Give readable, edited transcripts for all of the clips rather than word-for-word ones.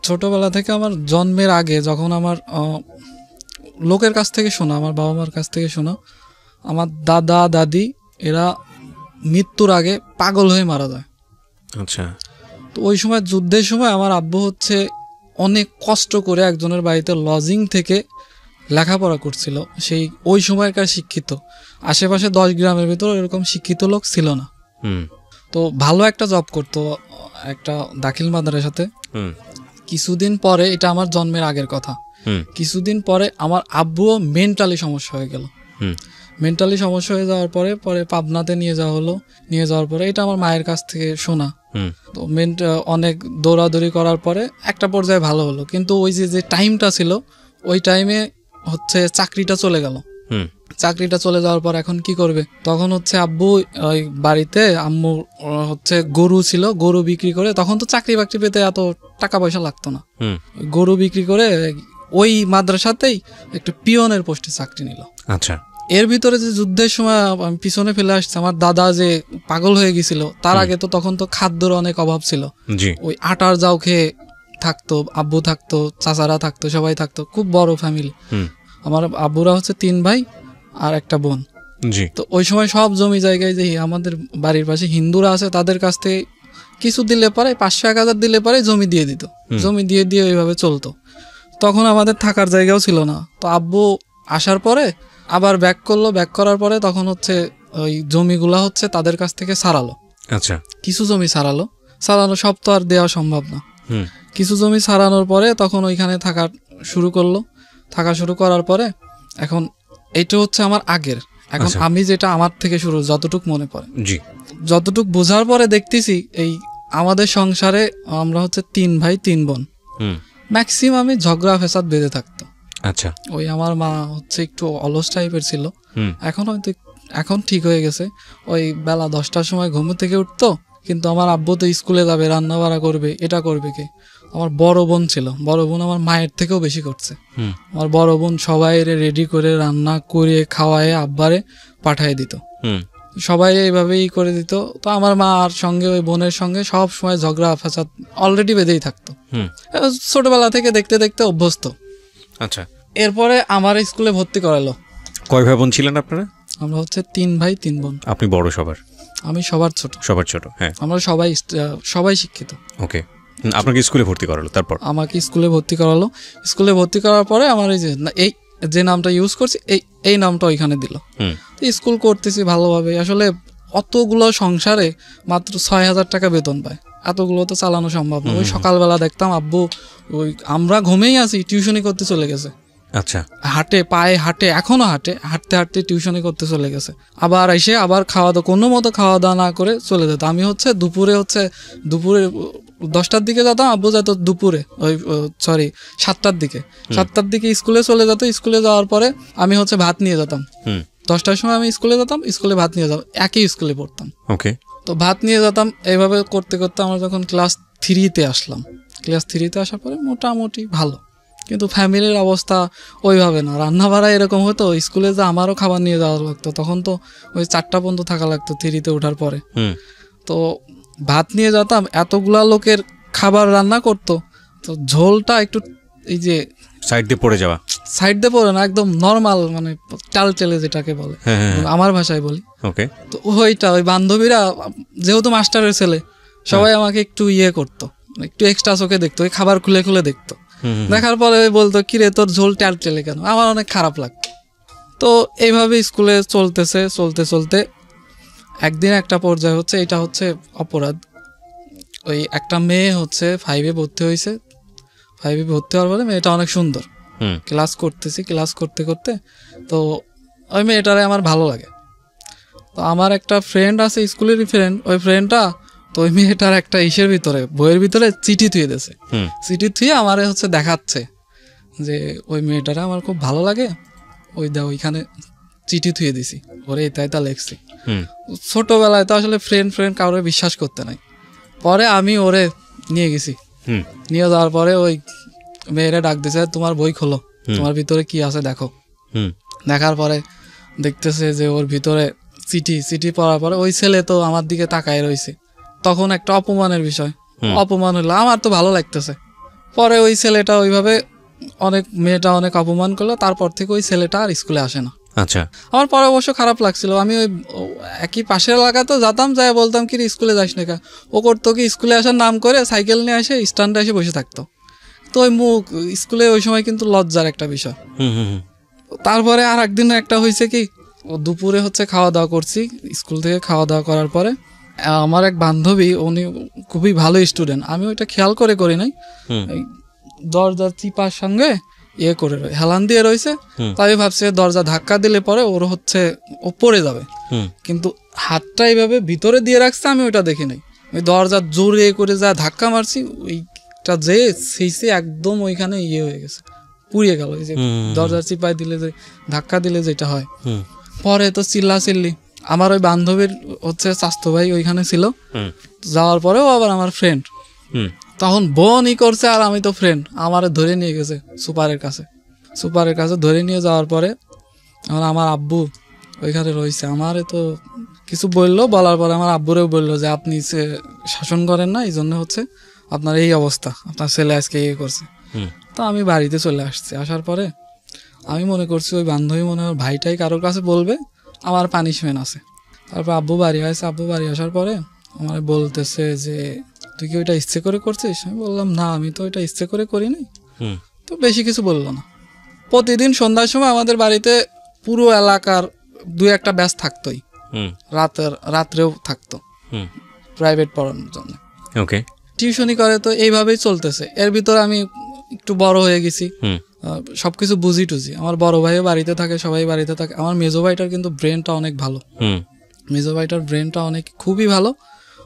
ছোটবেলা থেকে আমার জন্মের আগে যখন আমার লোকের কাছ থেকে শোনা, আমার বাবা মার কাছ থেকে শোনা, আমার দাদা দাদি এরা মৃত্যুর আগে পাগল হয়ে মারা যায়। আচ্ছা। তো ওই সময় যুদ্ধের সময় আমার আব্বু হচ্ছে অনেক কষ্ট করে একজনের বাড়িতে লজিং থেকে লেখাপড়া করছিল। সেই ওই সময়কার শিক্ষিত, আশেপাশে 10 গ্রামের ভিতর এরকম শিক্ষিত লোক ছিল না। তো ভালো একটা জব করতো একটা দাখিল মাদ্রাসাতে। কিছুদিন পরে, এটা আমার জন্মের আগের কথা, কিছুদিন পরে আমার আব্বুও মেন্টালি সমস্যা হয়ে গেল। মেন্টালি সমস্যা হয়ে যাওয়ার পরে পাবনাতে নিয়ে যাওয়া হলো। নিয়ে যাওয়ার পরে, এটা আমার মায়ের কাছ থেকে শোনা, তো অনেক দৌড়াদৌড়ি করার পরে একটা পর্যায়ে ভালো হলো। কিন্তু ওই যে টাইমটা ছিল, ওই টাইমে হচ্ছে চাকরিটা চলে গেল। চাকরিটা চলে যাওয়ার পর এখন কি করবে? তখন হচ্ছে আব্বু ওই বাড়িতে, আম্মু হচ্ছে গরু ছিল, গরু বিক্রি করে, তখন তো চাকরি বাকরি পেতে এত টাকা পয়সা লাগতো না, গরু বিক্রি করে ওই মাদ্রাসাতেই একটু পিয়নের পোস্টে চাকরি নিল। আচ্ছা। এর ভিতরে যে যুদ্ধের সময় আমি পিছনে ফেলে আসছে, আমার দাদা যে পাগল হয়ে গেছিল, তার আগে তো তখন তো খাদ্যর অনেক অভাব ছিল। ওই আটার জাউ খেয়ে থাকতো, আব্বু থাকতো, চাচারা থাকতো, সবাই থাকতো, খুব বড় ফ্যামিলি। আমার আব্বুরা হচ্ছে 3 ভাই আর একটা বোন। তো ওই সময় সব জমি জায়গায় যে আমাদের বাড়ির পাশে হিন্দুরা আছে, তাদের কাছ থেকে কিছু দিলে পরে 500-1000 দিলে পরে জমি দিয়ে দিত, জমি দিয়ে দিয়ে ওইভাবে চলতো। তখন আমাদের থাকার জায়গাও ছিল না। তো আব্বু আসার পরে আবার ব্যাক করলো, ব্যাক করার পরে তখন হচ্ছে ওই জমিগুলা হচ্ছে তাদের কাছ থেকে ছাড়ালো। আচ্ছা। কিছু জমি ছাড়ানো সব তো আর দেওয়া সম্ভব না। কিছু জমি ছাড়ানোর পরে তখন ওইখানে থাকা শুরু করলো। থাকা শুরু করার পরে এখন এইটা হচ্ছে আমার আগের। এখন আমি যেটা আমার থেকে শুরু, যতটুক মনে পড়ে, যতটুক বোঝার পরে দেখতেছি, এই আমাদের সংসারে আমরা হচ্ছে 3 ভাই 3 বোন, ম্যাক্সিমামই ঝগড়া ফেসাদ বেঁধে থাকতো। আচ্ছা। ওই আমার মা হচ্ছে একটু অলস টাইপের ছিল, এখন ঠিক হয়ে গেছে। ওই বেলা 10টার সময় ঘুম থেকে উঠতো, কিন্তু আমার আব্বু তো স্কুলে যাবে, রান্না বাড়া করবে, এটা করবে কে? আমার বড় বোন ছিল, বড় বোন আমার মায়ের থেকেও বেশি করছে। আমার বড় বোন সবাই রেডি করে রান্না করে খাওয়ায় আব্বারে পাঠায় দিত, সবাই এইভাবেই করে দিত। তো আমার মা আর সঙ্গে ওই বোনের সঙ্গে সব সময় ঝগড়া ফ্যাসাদ অলরেডি বেঁধেই থাকতো, ছোটবেলা থেকে দেখতে দেখতে অভ্যস্ত। আচ্ছা। এরপরে আমার স্কুলে ভর্তি করালো। কয় ভাই বোন ছিলেন আপনারা? আমরা হচ্ছে 3 ভাই 3 বোন। আপনি বড় সবার? আমি সবার ছোট। সবার ছোট, হ্যাঁ। আমরা সবাই শিক্ষিত। ওকে। আপনাকে স্কুলে ভর্তি করালো? তারপর আমাকে স্কুলে ভর্তি করালো। স্কুলে ভর্তি করার পরে আমার এই যে নামটা ইউজ করছি, এই নামটা ওইখানে দিল। স্কুল করতেছি ভালোভাবে। আসলে অতগুলো সংসারে মাত্র 6000 টাকা বেতন পায়, এতগুলো তো চালানো সম্ভব না। ওই সকালবেলা দেখতাম আব্বু ওই আমরা ঘুমেই আছি, টিউশনি করতে চলে গেছে। আচ্ছা। হাঁটে এখনো হাঁটতে হাঁটতে টিউশনি করতে চলে গেছে। আবার এসে আবার কোনো মতো খাওয়া দাওয়া না করে চলে যেত। আমি হচ্ছে দুপুরে 10টার দিকে যেতাম, আব্বু যেত দুপুরে 7টার দিকে। 7টার দিকে স্কুলে চলে যেত। স্কুলে যাওয়ার পরে আমি হচ্ছে ভাত নিয়ে যেতাম। 10টার সময় আমি স্কুলে যেতাম, স্কুলে ভাত নিয়ে যেতাম, একই স্কুলে পড়তাম। ওকে। তো ভাত নিয়ে যেতাম। এইভাবে করতে করতে আমরা যখন ক্লাস 3-তে আসলাম, ক্লাস 3-তে আসার পরে মোটামুটি ভালো, কিন্তু ফ্যামিলির অবস্থা ওইভাবে না। রান্না বাড়া এরকম হতো, স্কুলে যে আমারও খাবার নিয়ে যাওয়া লাগতো। তখন তো ওই 4টা পর্যন্ত থাকা লাগতো 3-তে ওঠার পরে। তো ভাত নিয়ে যেতাম, এতগুলা লোকের খাবার রান্না করতো, তো ঝোলটা একটু এই যে সাইড দিয়ে পড়ে না, একদম নর্মাল, মানে চাল চেলে যেটাকে বলে, আমার ভাষায় বলি। ওকে। তো ওই বান্ধবীরা যেহেতু মাস্টারের ছেলে, সবাই আমাকে একটু করতো, একটু এক্সট্রা চোখে দেখতো, ওই খাবার খুলে খুলে দেখতো। দেখার পরে বলতো, কিরে তোর ঝোল টাল চেলে কেন? আমার অনেক খারাপ লাগতো। তো এইভাবে স্কুলে চলতে একদিন একটা পর্যায়ে হচ্ছে, এটা হচ্ছে অপরাধ। ওই একটা মেয়ে হচ্ছে 5-এ ভর্তি হয়েছে। 5-এ ভর্তি হওয়ার পরে মেয়েটা অনেক সুন্দর, ক্লাস করতে করতে তো ওই মেয়েটারে আমার ভালো লাগে। তো আমার একটা ফ্রেন্ড আছে, স্কুলেরই ফ্রেন্ড, ওই ফ্রেন্ডটা তো ওই মেয়েটার একটা বইয়ের ভিতরে চিঠি থুয়ে দিয়েছে। চিঠি থুয়ে আমার হচ্ছে দেখাচ্ছে যে ওই মেয়েটারে আমার খুব ভালো লাগে, ওইখানে চিঠি থুয়ে দিছি, ওরে তাই লেখছি। ছোটবেলায় তো আসলে ফ্রেন্ড কাউরে বিশ্বাস করতে নাই। পরে আমি ওরে নিয়ে গেছি, নিয়ে যাওয়ার পরে ওই মেয়েরে ডাক দিছে, তোমার বই খোলো, তোমার ভিতরে কি আছে দেখো। দেখার পরে দেখতেছে যে ওর ভিতরে চিঠি পড়ার পরে ওই ছেলে তো আমার দিকে তাকায় রয়েছে। তখন একটা অপমানের বিষয়, অপমান হলো, আমার তো ভালো লাগতেছে। পরে ওই ছেলেটা ওইভাবে মেয়েটা অনেক অপমান করলো, তারপর থেকে ওই ছেলেটা আর স্কুলে আসে না। আচ্ছা। আমার পরে অবশ্য খারাপ লাগছিল, আমি ওই একই পাশের এলাকাতেও যেতাম, যাই বলতাম কি স্কুলে যাস না কা, ও করতো কি স্কুলে আসার নাম করে সাইকেল নিয়ে আসে স্ট্যান্ডে এসে বসে থাকতো। তো ওই স্কুলে ওই সময় কিন্তু লজ্জার একটা বিষয়। তারপরে আর একদিন একটা হয়েছে কি, দুপুরে খাওয়া দাওয়া করছি, স্কুল থেকে খাওয়া দাওয়া করার পরে আমার এক বান্ধবী, উনি খুবই ভালো স্টুডেন্ট, আমি ওইটা খেয়াল করি নাই, দরজার চিপার সঙ্গে করে হেলান দিয়ে রয়েছে। তাই ভাবছে দরজা ধাক্কা দিলে পরে ওর ও পড়ে যাবে, কিন্তু হাতটা এইভাবে ভিতরে দিয়ে রাখছে, আমি ওইটা দেখি নাই। ওই দরজা জোরে করে যা ধাক্কা মারছি, ওইটা যে সেইসে একদম ওইখানে হয়ে গেছে, পুড়িয়ে গেল। এই যে দরজার চিপায় দিলে যে ধাক্কা দিলে যেটা হয়। পরে তো চিল্লি, আমার ওই বান্ধবীর স্বাস্থ্য ভাই ওইখানে ছিল, যাওয়ার পরেও আবার আমার ফ্রেন্ড, তখন বোন করছে, আর আমি তো ফ্রেন্ড, আমারে ধরে নিয়ে গেছে সুপারের কাছে ধরে নিয়ে যাওয়ার পরে আমার আব্বু ওইখানে রয়েছে, আমারে তো কিছু বলার পরে আমার আব্বুরেও বললো যে আপনি শাসন করেন না, এই জন্য আপনার এই অবস্থা, আপনার ছেলে আজকে করছে। তো আমি বাড়িতে চলে আসছি, আসার পরে আমি মনে করছি ওই বান্ধবী মনে হয় ভাইটাই কারোর কাছে বলবে আমার পানিশমেন্ট আছে। তারপর আব্বু বাড়ি আসার পরে আমার বলতেছে যে তুই কি ওইটা ইচ্ছে করে করছিস? আমি বললাম না, আমি তো ওইটা ইচ্ছে করে করিনি। তো বেশি কিছু বললো না। প্রতিদিন সন্ধ্যার সময় আমাদের বাড়িতে পুরো এলাকার 2-1 ব্যাচ থাকতোই, রাত্রেও থাকতো প্রাইভেট পড়ানোর জন্য। ওকে, টিউশনি করে, তো এইভাবেই চলতেছে। এর ভিতরে আমি একটু বড় হয়ে গেছি, সবকিছু বুঝি টুঝি। আমার বড় ভাইও বাড়িতে থাকে, সবাই বাড়িতে থাকে। আমার মেজো ভাইটার কিন্তু ব্রেনটা অনেক ভালো, খুবই ভালো।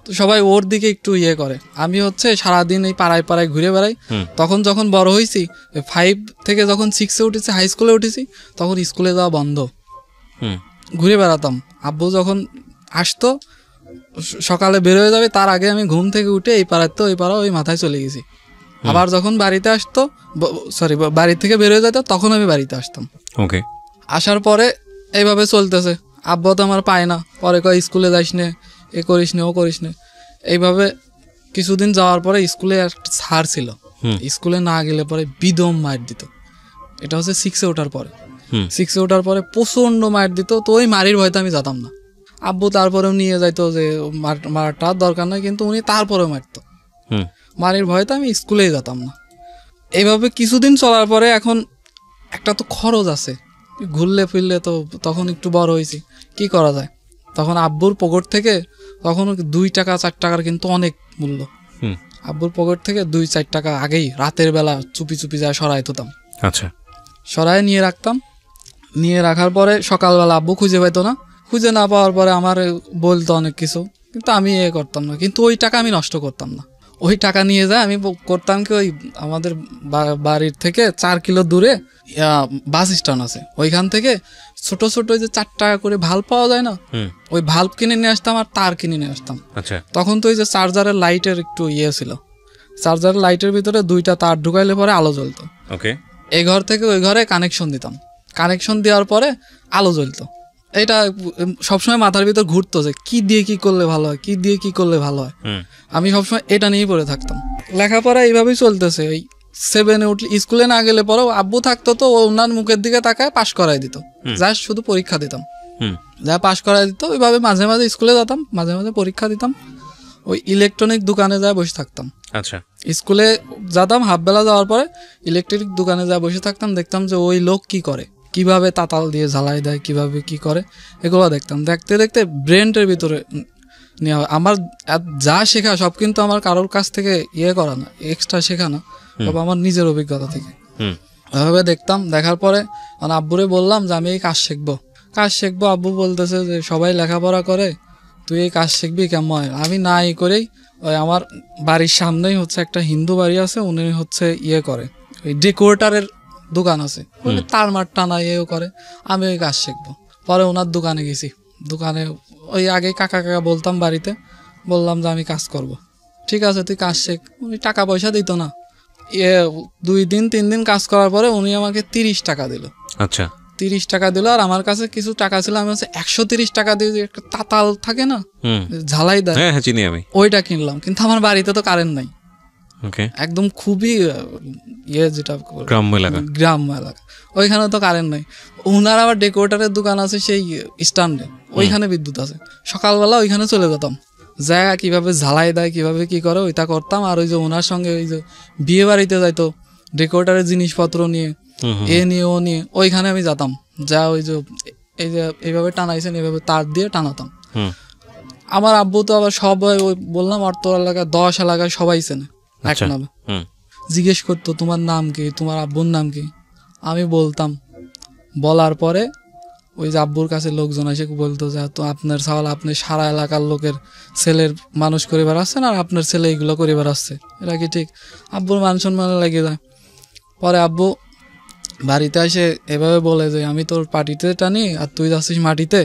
তো সবাই ওর দিকে একটু করে। আমি সারাদিন এই পাড়ায় ঘুরে বেড়াই। তখন যখন বড় হয়েছি, 5 থেকে যখন 6-এ উঠেছি, হাই স্কুলে উঠেছি, তখন স্কুলে যাওয়া বন্ধ, ঘুরে বেড়াতাম। আব্বু যখন আসতো সকালে বের হয়ে যাবে, তার আগে আমি ঘুম থেকে উঠে এই পাড়ায় তো ওই পাড়া ওই মাথায় চলে গেছি। আবার যখন বাড়িতে আসতো, বাড়ি থেকে বের হয়ে যেত, তখন আমি বাড়িতে আসতাম। ওকে, আসার পরে এইভাবে চলতেছে। আব্বু তো আমার পায় না, পরে কয় স্কুলে যাইস না, এ করিস না, ও করিস না। এইভাবে কিছুদিন যাওয়ার পরে স্কুলে একটা স্যার ছিল, স্কুলে না গেলে পরে বিদম মার দিত। এটা 6-এ ওঠার পরে, 6-এ ওঠার পরে প্রচন্ড মার দিত। তো ওই মারির ভয়তে আমি যেতাম না। আব্বু তারপরেও নিয়ে যাইতো যে মারটার দরকার নাই, কিন্তু উনি তারপরেও মারতো। মারির ভয়তে আমি স্কুলেই যেতাম না। এইভাবে কিছুদিন চলার পরে এখন একটা তো খরচ আছে, ঘুরলে ফিরলে তো তখন একটু বড় হয়েছি, কি করা যায়। তখন আব্বুর পকেট থেকে তখন 2 টাকা 4 টাকার কিন্তু অনেক মূল্য। আব্বুর পকেট থেকে 2-4 টাকা আগেই রাতের বেলা চুপি চুপি যায় সরাই থতাম। আচ্ছা, সরাই নিয়ে রাখতাম। নিয়ে রাখার পরে সকালবেলা আব্বু খুঁজে পাইতো না। খুঁজে না পাওয়ার পরে আমার বলতো অনেক কিছু, কিন্তু আমি করতাম না। কিন্তু ওই টাকা আমি নষ্ট করতাম না। ওই টাকা নিয়ে যায় আমি করতাম কি, ওই আমাদের বাড়ির থেকে 4 কিলো দূরে বাস স্ট্যান্ড আছে, ওইখান থেকে ছোট ছোট যে 4 টাকা করে ভাল্ব পাওয়া যায় না, ওই ভাল্ব কিনে নিয়ে আসতাম আর তার কিনে নিয়ে আসতাম। তখন তো ওই যে চার্জারের লাইটের একটু ছিল, চার্জারের লাইটের ভিতরে 2টা তার ঢুকাইলে পরে আলো জ্বলতো। এই ঘর থেকে ওই ঘরে কানেকশন দিতাম। কানেকশন দেওয়ার পরে আলো জ্বলতো। এটা সবসময় মাথার ভিতর ঘুরতো যে কি দিয়ে কি করলে ভালো হয়, কি দিয়ে কি করলে ভালো হয়। আমি সবসময় এটা নিয়েই পড়ে থাকতাম। লেখাপড়া এইভাবেই চলতেছে। ওই 7-এ উঠলে, স্কুলে না গেলে পরেও আব্বু থাকতো, তো ওনার মুখের দিকে তাকায় পাশ করাই দিত। যা শুধু পরীক্ষা দিতাম, যা পাশ করাই দিত। ওইভাবে মাঝে মাঝে স্কুলে যেতাম, মাঝে মাঝে পরীক্ষা দিতাম। ওই ইলেকট্রনিক দোকানে যায় বসে থাকতাম। আচ্ছা, স্কুলে যেতাম, হাফবেলা যাওয়ার পরে ইলেকট্রিক দোকানে যায় বসে থাকতাম। দেখতাম যে ওই লোক কি করে, কিভাবে তাতাল দিয়ে ঝালাই দেয়, কিভাবে কি করে, এগুলো দেখতাম। দেখতে দেখতে ব্রেনটার ভিতরে নেওয়া হয়। আমার যা শেখা সব কিন্তু আমার কারোর কাছ থেকে করা না, এক্সট্রা শেখা না, সব আমার নিজের অভিজ্ঞতা থেকে। ওইভাবে দেখতাম। দেখার পরে আমার আব্বুরে বললাম যে আমি এই কাজ শিখবো। আব্বু বলতেছে যে সবাই লেখাপড়া করে, তুই এই কাজ শিখবি কেমন? আমি না করেই ওই আমার বাড়ির সামনেই একটা হিন্দু বাড়ি আছে, উনি করে ওই ডেকোরেটারের দোকান আছে, তার মার টানা করে। আমি ওই কাজ শিখবো। পরে ওনার দোকানে গেছি। দোকানে ওই আগে কাকা বলতাম, বাড়িতে বললাম যে আমি কাজ করব। ঠিক আছে, তুই কাজ শেখ। উনি টাকা পয়সা দিত না। 2 দিন 3 দিন কাজ করার পরে উনি আমাকে 30 টাকা দিল। আচ্ছা, 30 টাকা দিল, আর আমার কাছে কিছু টাকা ছিল, আমি হচ্ছে 130 টাকা দিয়ে যে একটা তাতাল থাকে না, ঝালাই দেয়, হ্যাঁ হ্যাঁ চিনি আমি। ওইটা কিনলাম। কিন্তু আমার বাড়িতে তো কারেন্ট নাই, ওকে, একদম খুবই যেটা গ্রাম্য এলাকা। গ্রাম্য এলাকা, ওইখানে তো কারেন্ট নাই। ওনার আবার ডেকোরেটারের দোকান আছে সেই স্ট্যান্ডে, ওইখানে বিদ্যুৎ আছে। সকালবেলা ওইখানে চলে যেতাম, যা কিভাবে ঝালাই দেয় কিভাবে কি করে ওইটা করতাম। আর ওই যে ওনার সঙ্গে ওই যে বিয়ে বাড়িতে যাইতো ডেকোরেটারের জিনিসপত্র নিয়ে, এ নিয়ে ও নিয়ে, ওইখানে আমি যেতাম, যা ওই যে এই যে এইভাবে টানাইছেন এইভাবে তার দিয়ে টানাতাম। আমার আব্বু তো আবার সবাই ওই বললাম অর্থ এলাকা 10 এলাকায় সবাই চেনে এক নামে। জিজ্ঞেস করতো তোমার নাম কি, তোমার আব্বুর নাম কি, আমি বলতাম। বলার পরে ওই যে আব্বুর কাছে লোকজন এসে বলতো যে তো আপনার সওয়াল, আপনি সারা এলাকার লোকের ছেলের মানুষ করে বেড়াচ্ছেন আর আপনার ছেলে এইগুলো করে বেড়াচ্ছে, এটা কি ঠিক? আব্বুর মান সম্মানে লেগে যায়। পরে আব্বু বাড়িতে এসে এভাবে বলে যে আমি তোর পাটিতে টানি আর তুই যাচ্ছিস মাটিতে,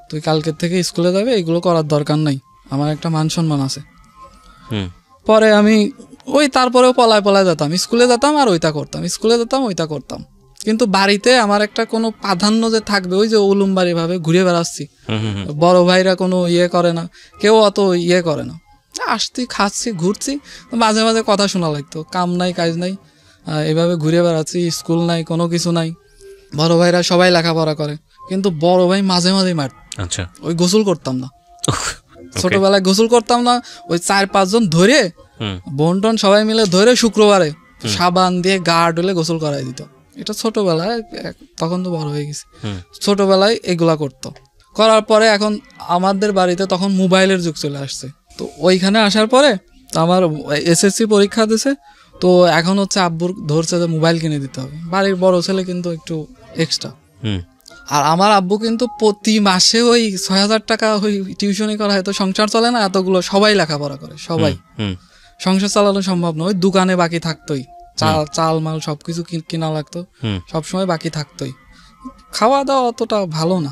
তুই কালকের থেকে স্কুলে যাবে, এগুলো করার দরকার নাই, আমার একটা মান সম্মান আছে। পরে আমি ওই তারপরেও পলায় পলায় যেতাম, স্কুলে যেতাম আর ওইটা করতাম, স্কুলে যেতাম ওইটা করতাম। কিন্তু বাড়িতে আমার একটা কোনো প্রাধান্য যে থাকবে, ওই যে উলুমবাড়ি ভাবে ঘুরে বেড়াচ্ছি, বড় ভাইরা কোনো ইয়ে করে না, কেউ অত ইয়ে করে না, আসছি খাচ্ছি ঘুরছি, মাঝে মাঝে কথা শোনা লাগতো, কাম নাই কাজ নাই, এইভাবে ঘুরে বেড়াচ্ছি, স্কুল নাই কোনো কিছু নাই। বড় ভাইরা সবাই লেখাপড়া করে, কিন্তু বড় ভাই মাঝে মাঝে মার। আচ্ছা, ওই গোসল করতাম না, ছোটবেলায় গোসল করতাম না, ওই 4-5 জন ধরে বোন টোন সবাই মিলে ধরে শুক্রবারে সাবান দিয়ে গা ডলে গোসল করাই দিত। এটা ছোটবেলায়, তখন তো বড় হয়ে গেছি, ছোটবেলায় এগুলা করতো। করার পরে এখন আমাদের বাড়িতে তখন মোবাইলের যুগ চলে আসছে, তো ওইখানে আসার পরে আমার এসএসসি পরীক্ষা দিছে, তো এখন হচ্ছে আব্বুর ধরছে যে মোবাইল কিনে দিতে হবে, বাড়ির বড় ছেলে কিন্তু একটু এক্সট্রা। আর আমার আব্বু কিন্তু প্রতি মাসে ওই 6,000 টাকা ওই টিউশনি করা হয়, তো সংসার চলে না এতগুলো, সবাই লেখাপড়া করে, সবাই সংসার চালানো সম্ভব নয়। ওই দোকানে বাকি থাকতোই, চাল মাল সবকিছু কিনা লাগতো, সবসময় বাকি থাকতোই। খাওয়া দাওয়া অতটা ভালো না,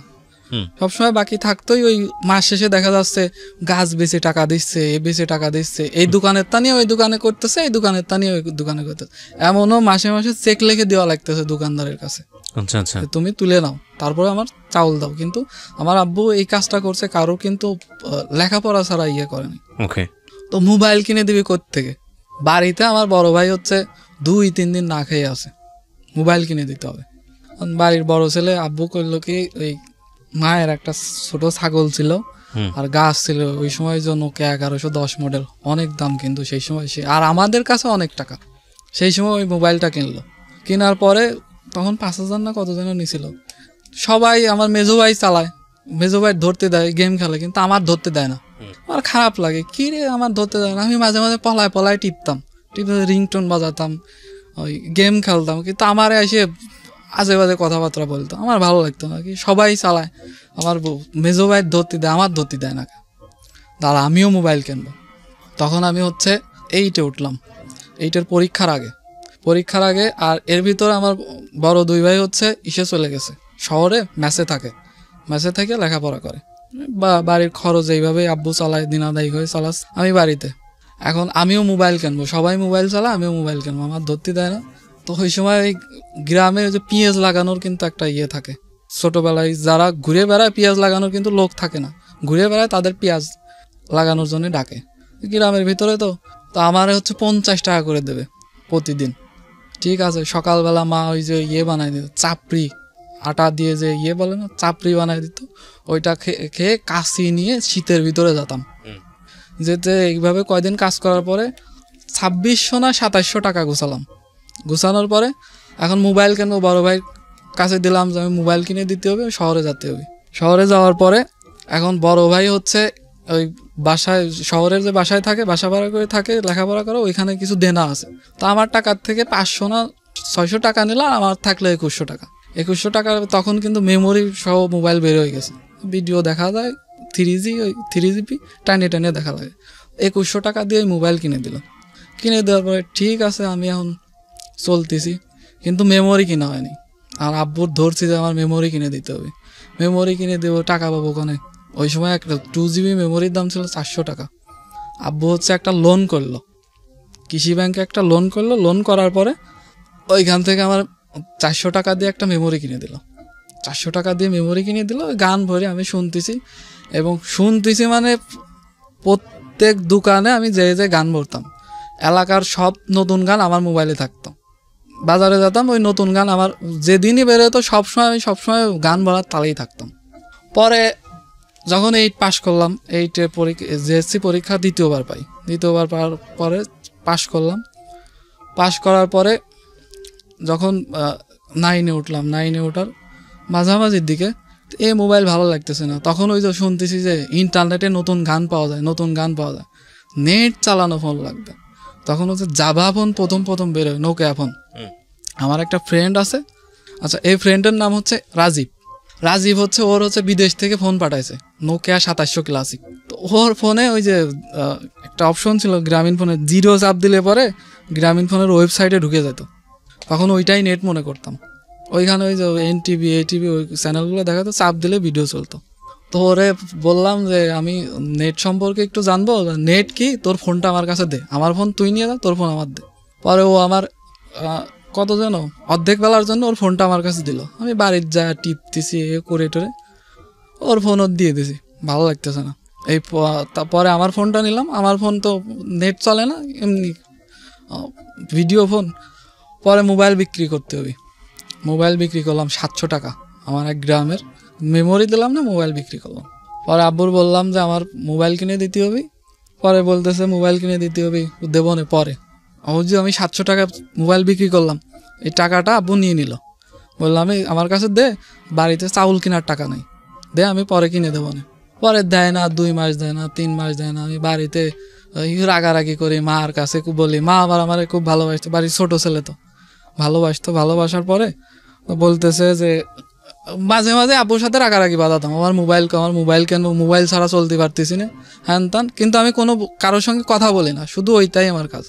সবসময় বাকি থাকতোই। ওই মাস শেষে দেখা যাচ্ছে গাছ বেচে টাকা দিচ্ছে, এ বেচে টাকা দিচ্ছে, এই দোকানের তা নিয়ে ওই দোকানে করতেছে, এই দোকানের তা নিয়ে ওই দোকানে করতেছে। এমনও মাসে মাসে চেক লিখে দেওয়া লাগতেছে দোকানদারের কাছে, আচ্ছা আচ্ছা, তুমি তুলে নাও তারপরে আমার চাউল দাও। কিন্তু আমার আব্বু এই কাজটা করছে, কারো কিন্তু লেখাপড়া ছাড়া ইয়ে করেনি। ওকে, তো মোবাইল কিনে দিবি কোত্থেকে? বাড়িতে আমার বড় ভাই হচ্ছে 2-3 দিন না খেয়ে আছে, মোবাইল কিনে দিতে হবে। বাড়ির বড় ছেলে আব্বু করলো কি, ওই মায়ের একটা ছোট ছাগল ছিল আর গাছ ছিল, ওই সময় জন্য Nokia 1110 মডেল, অনেক দাম কিন্তু সেই সময়, আর আমাদের কাছে অনেক টাকা, সেই সময় ওই মোবাইলটা কিনলো। কেনার পরে তখন 5,000 না কত যেন নিছিল। সবাই আমার মেজো ভাই চালায়, মেজো ভাই ধরতে দেয়, গেম খেলে, কিন্তু আমার ধরতে দেয় না। আমার খারাপ লাগে, কি রে আমার ধরতে দেয় না। আমি মাঝে মাঝে পলায় পলায় টিপতাম, রিংটোন বাজাতাম, ওই গেম খেলতাম, কিন্তু আমার এসে আজে বাজে কথাবার্তা বলতো, আমার ভালো লাগতো না। কি সবাই চালায়, আমার মেজো ভাই ধরতে দেয়, আমার ধরতে দেয় না, দাঁড়া আমিও মোবাইল কিনবো। তখন আমি হচ্ছে 8-এ উঠলাম, 8-এর পরীক্ষার আগে। আর এর ভিতরে আমার বড় 2 ভাই হচ্ছে ইসে চলে গেছে শহরে, ম্যাচে থেকে লেখাপড়া করে, বা বাড়ির খরচ এইভাবে আব্বু চালায়, দিনাদায়ী হয়ে চালাস, আমি বাড়িতে। এখন আমিও মোবাইল কিনবো, সবাই মোবাইল চালায়, আমিও মোবাইল কিনবো, আমার ধরতে দেয় না। তো ওই সময় গ্রামে যে পেঁয়াজ লাগানোর কিন্তু একটা ইয়ে থাকে, ছোটবেলায় যারা ঘুরে বেড়ায় পেঁয়াজ লাগানোর কিন্তু লোক থাকে না, ঘুরে বেড়ায় তাদের পেঁয়াজ লাগানোর জন্য ডাকে গ্রামের ভিতরে। তো আমার হচ্ছে 50 টাকা করে দেবে প্রতিদিন, ঠিক আছে। সকালবেলা মা ওই যে ইয়ে বানাই দিত, চাপড়ি, আটা দিয়ে যে ইয়ে বলে না, চাপড়ি বানাই দিত, ওইটা খেয়ে কাশি নিয়ে শীতের ভিতরে যেতাম। যেতে এইভাবে কয়দিন কাজ করার পরে 2600 না 2700 টাকা গুছানোর পরে এখন মোবাইল কিনবো, বড় ভাই কাছে দিলাম যে আমি মোবাইল কিনে দিতে হবে, শহরে যেতে হবে। শহরে যাওয়ার পরে এখন বড় ভাই হচ্ছে ওই বাসায়, শহরের যে বাসায় থাকে, বাসা ভাড়া করে থাকে, লেখাপড়া করে, ওইখানে কিছু দেনা আছে। তো আমার টাকার থেকে 500 না 600 টাকা নিলাম, আমার থাকলে 2100 টাকা। 2100 টাকা তখন কিন্তু মেমোরি সহ মোবাইল বের হয়ে গেছে, ভিডিও দেখা যায় 3G, ওই 3GB টানে দেখা লাগে। 2100 টাকা দিয়ে মোবাইল কিনে দিলাম। কিনে দেওয়ার পরে ঠিক আছে, আমি এখন চলতেছি, কিন্তু মেমোরি কিনা হয়নি। আর আব্বুর ধরছি যে আমার মেমোরি কিনে দিতে হবে, মেমোরি কিনে দেবো, টাকা পাবো ওখানে। ওই সময় একটা 2GB মেমোরির দাম ছিল 400 টাকা। আব্বু হচ্ছে একটা লোন করলো, কৃষি ব্যাংকে একটা লোন করলো, লোন করার পরে ওইখান থেকে আমার 400 টাকা দিয়ে একটা মেমোরি কিনে দিল। 400 টাকা দিয়ে মেমোরি কিনে দিল, গান ভরে আমি শুনতেছি। এবং শুনতেছি মানে প্রত্যেক দোকানে আমি যে যে গান ভরতাম, এলাকার সব নতুন গান আমার মোবাইলে থাকতো। বাজারে যেতাম, ওই নতুন গান আমার যেদিনই বেরোতো আমি সবসময় গান ভরার তালেই থাকতাম। পরে যখন 8 পাস করলাম, 8-এ JSC পরীক্ষা দ্বিতীয়বার পাওয়ার পরে পাস করলাম। পাস করার পরে যখন 9-এ উঠলাম, 9-এ ওঠার মাঝামাঝির দিকে এই মোবাইল ভালো লাগতেছে না। তখন ওই যে শুনতেছি যে ইন্টারনেটে নতুন গান পাওয়া যায়, নেট চালানো ফোন লাগবে। তখন হচ্ছে জাভা ফোন প্রথম বেরোয়, নোকিয়া ফোন। আমার একটা ফ্রেন্ড আছে, আচ্ছা এই ফ্রেন্ডের নাম হচ্ছে রাজীব হচ্ছে, ওর হচ্ছে বিদেশ থেকে ফোন পাঠাইছে, নোকিয়া 2700 ক্লাসিক। তো ওর ফোনে ওই যে একটা অপশন ছিল গ্রামীণ ফোনে, 0 চাপ দিলে পরে গ্রামীণ ফোনের ওয়েবসাইটে ঢুকে যেত। তখন ওইটাই নেট মনে করতাম। ওইখানে ওই যে NTV ATV ওই চ্যানেলগুলো দেখাতো, চাপ দিলে ভিডিও চলতো। তো ওরে বললাম যে আমি নেট সম্পর্কে একটু জানবো, নেট কি, তোর ফোনটা আমার কাছে দে, আমার ফোন তুই নিয়ে যা, তোর ফোন আমার দে। পরে ও আমার কত যেন অর্ধেক বেলার জন্য ওর ফোনটা আমার কাছে দিল। আমি বাড়ির যা টিপতেছি করে টোরে ওর ফোন ওর দিয়ে দিছি, ভালো লাগতেছে না। তারপরে আমার ফোনটা নিলাম, আমার ফোন তো নেট চলে না, এমনি ভিডিও ফোন। পরে মোবাইল বিক্রি করতে হবে, মোবাইল বিক্রি করলাম 700 টাকা, আমার এক গ্রামের। মেমোরি দিলাম না, মোবাইল বিক্রি করলাম। পরে আব্বুর বললাম যে আমার মোবাইল কিনে দিতে হবে। পরে বলতেছে মোবাইল কিনে দিতে হবে, দেবো না পরে। যে আমি 700 টাকা মোবাইল বিক্রি করলাম, এই টাকাটা আব্বু নিয়ে নিল। বললাম আমার কাছে দে, বাড়িতে চাউল কেনার টাকা নেই, দে আমি পরে কিনে দেবো না। পরে দেয় না, 2 মাস দেয় না, 3 মাস দেয় না। আমি বাড়িতে রাগারাগি করি, মার কাছে বলি। মা আবার আমার খুব ভালোবাসতো, বাড়ির ছোট ছেলে তো ভালোবাসার পরে বলতেছে যে মাঝে মাঝে আব্বুর সাথে রাগারাগি বাঁধাতাম, আমার মোবাইল কেন, মোবাইল ছাড়া চলতে পারতেছি না, হ্যান তান। কিন্তু আমি কোনো কারোর সঙ্গে কথা বলি না, শুধু ওইটাই আমার কাজ।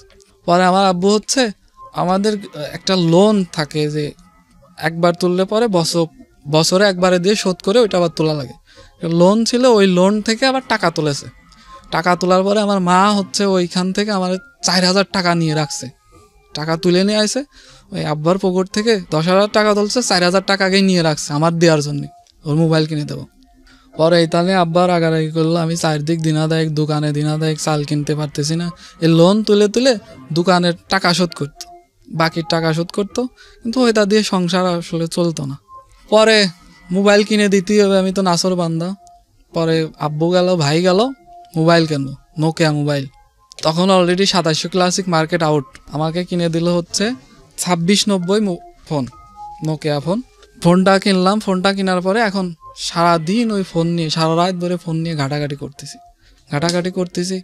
পরে আমার আব্বু হচ্ছে, আমাদের একটা লোন থাকে যে একবার তুললে পরে বছরে একবারে দিয়ে শোধ করে ওইটা আবার তোলা লাগে, লোন ছিল। ওই লোন থেকে আবার টাকা তুলেছে। টাকা তোলার পরে আমার মা হচ্ছে ওইখান থেকে আমার 4000 টাকা নিয়ে রাখছে, টাকা তুলে নিয়ে আসে। ওই আব্বার পকেট থেকে 10,000 টাকা তুলছে, 4000 টাকা আগেই নিয়ে রাখছে আমার দেওয়ার জন্য, ওর মোবাইল কিনে দেবো। পরে এই তাহলে আব্বার আগারাগি করলো, আমি চারদিক দিনাদায়ক দোকানে চাল কিনতে পারতেছি না। এই লোন তুলে দোকানের টাকা শোধ করতো, বাকির টাকা শোধ করতো, কিন্তু ওইটা দিয়ে সংসার আসলে চলতো না। পরে মোবাইল কিনে দিতেই হবে, আমি তো নাসর বান্দা। পরে আব্বু গেল, ভাই গেল, মোবাইল কেন, নোকিয়া মোবাইল। তখন অলরেডি 2700 ক্লাসিক মার্কেট আউট। আমাকে কিনে দিল হচ্ছে 2690 ফোন, নোকিয়া ফোন। ফোনটা কিনলাম, ফোনটা কেনার পরে এখন সারাদিন ওই ফোন নিয়ে, সারা রাত ধরে ফোন নিয়ে ঘাটাঘাটি করতেছি।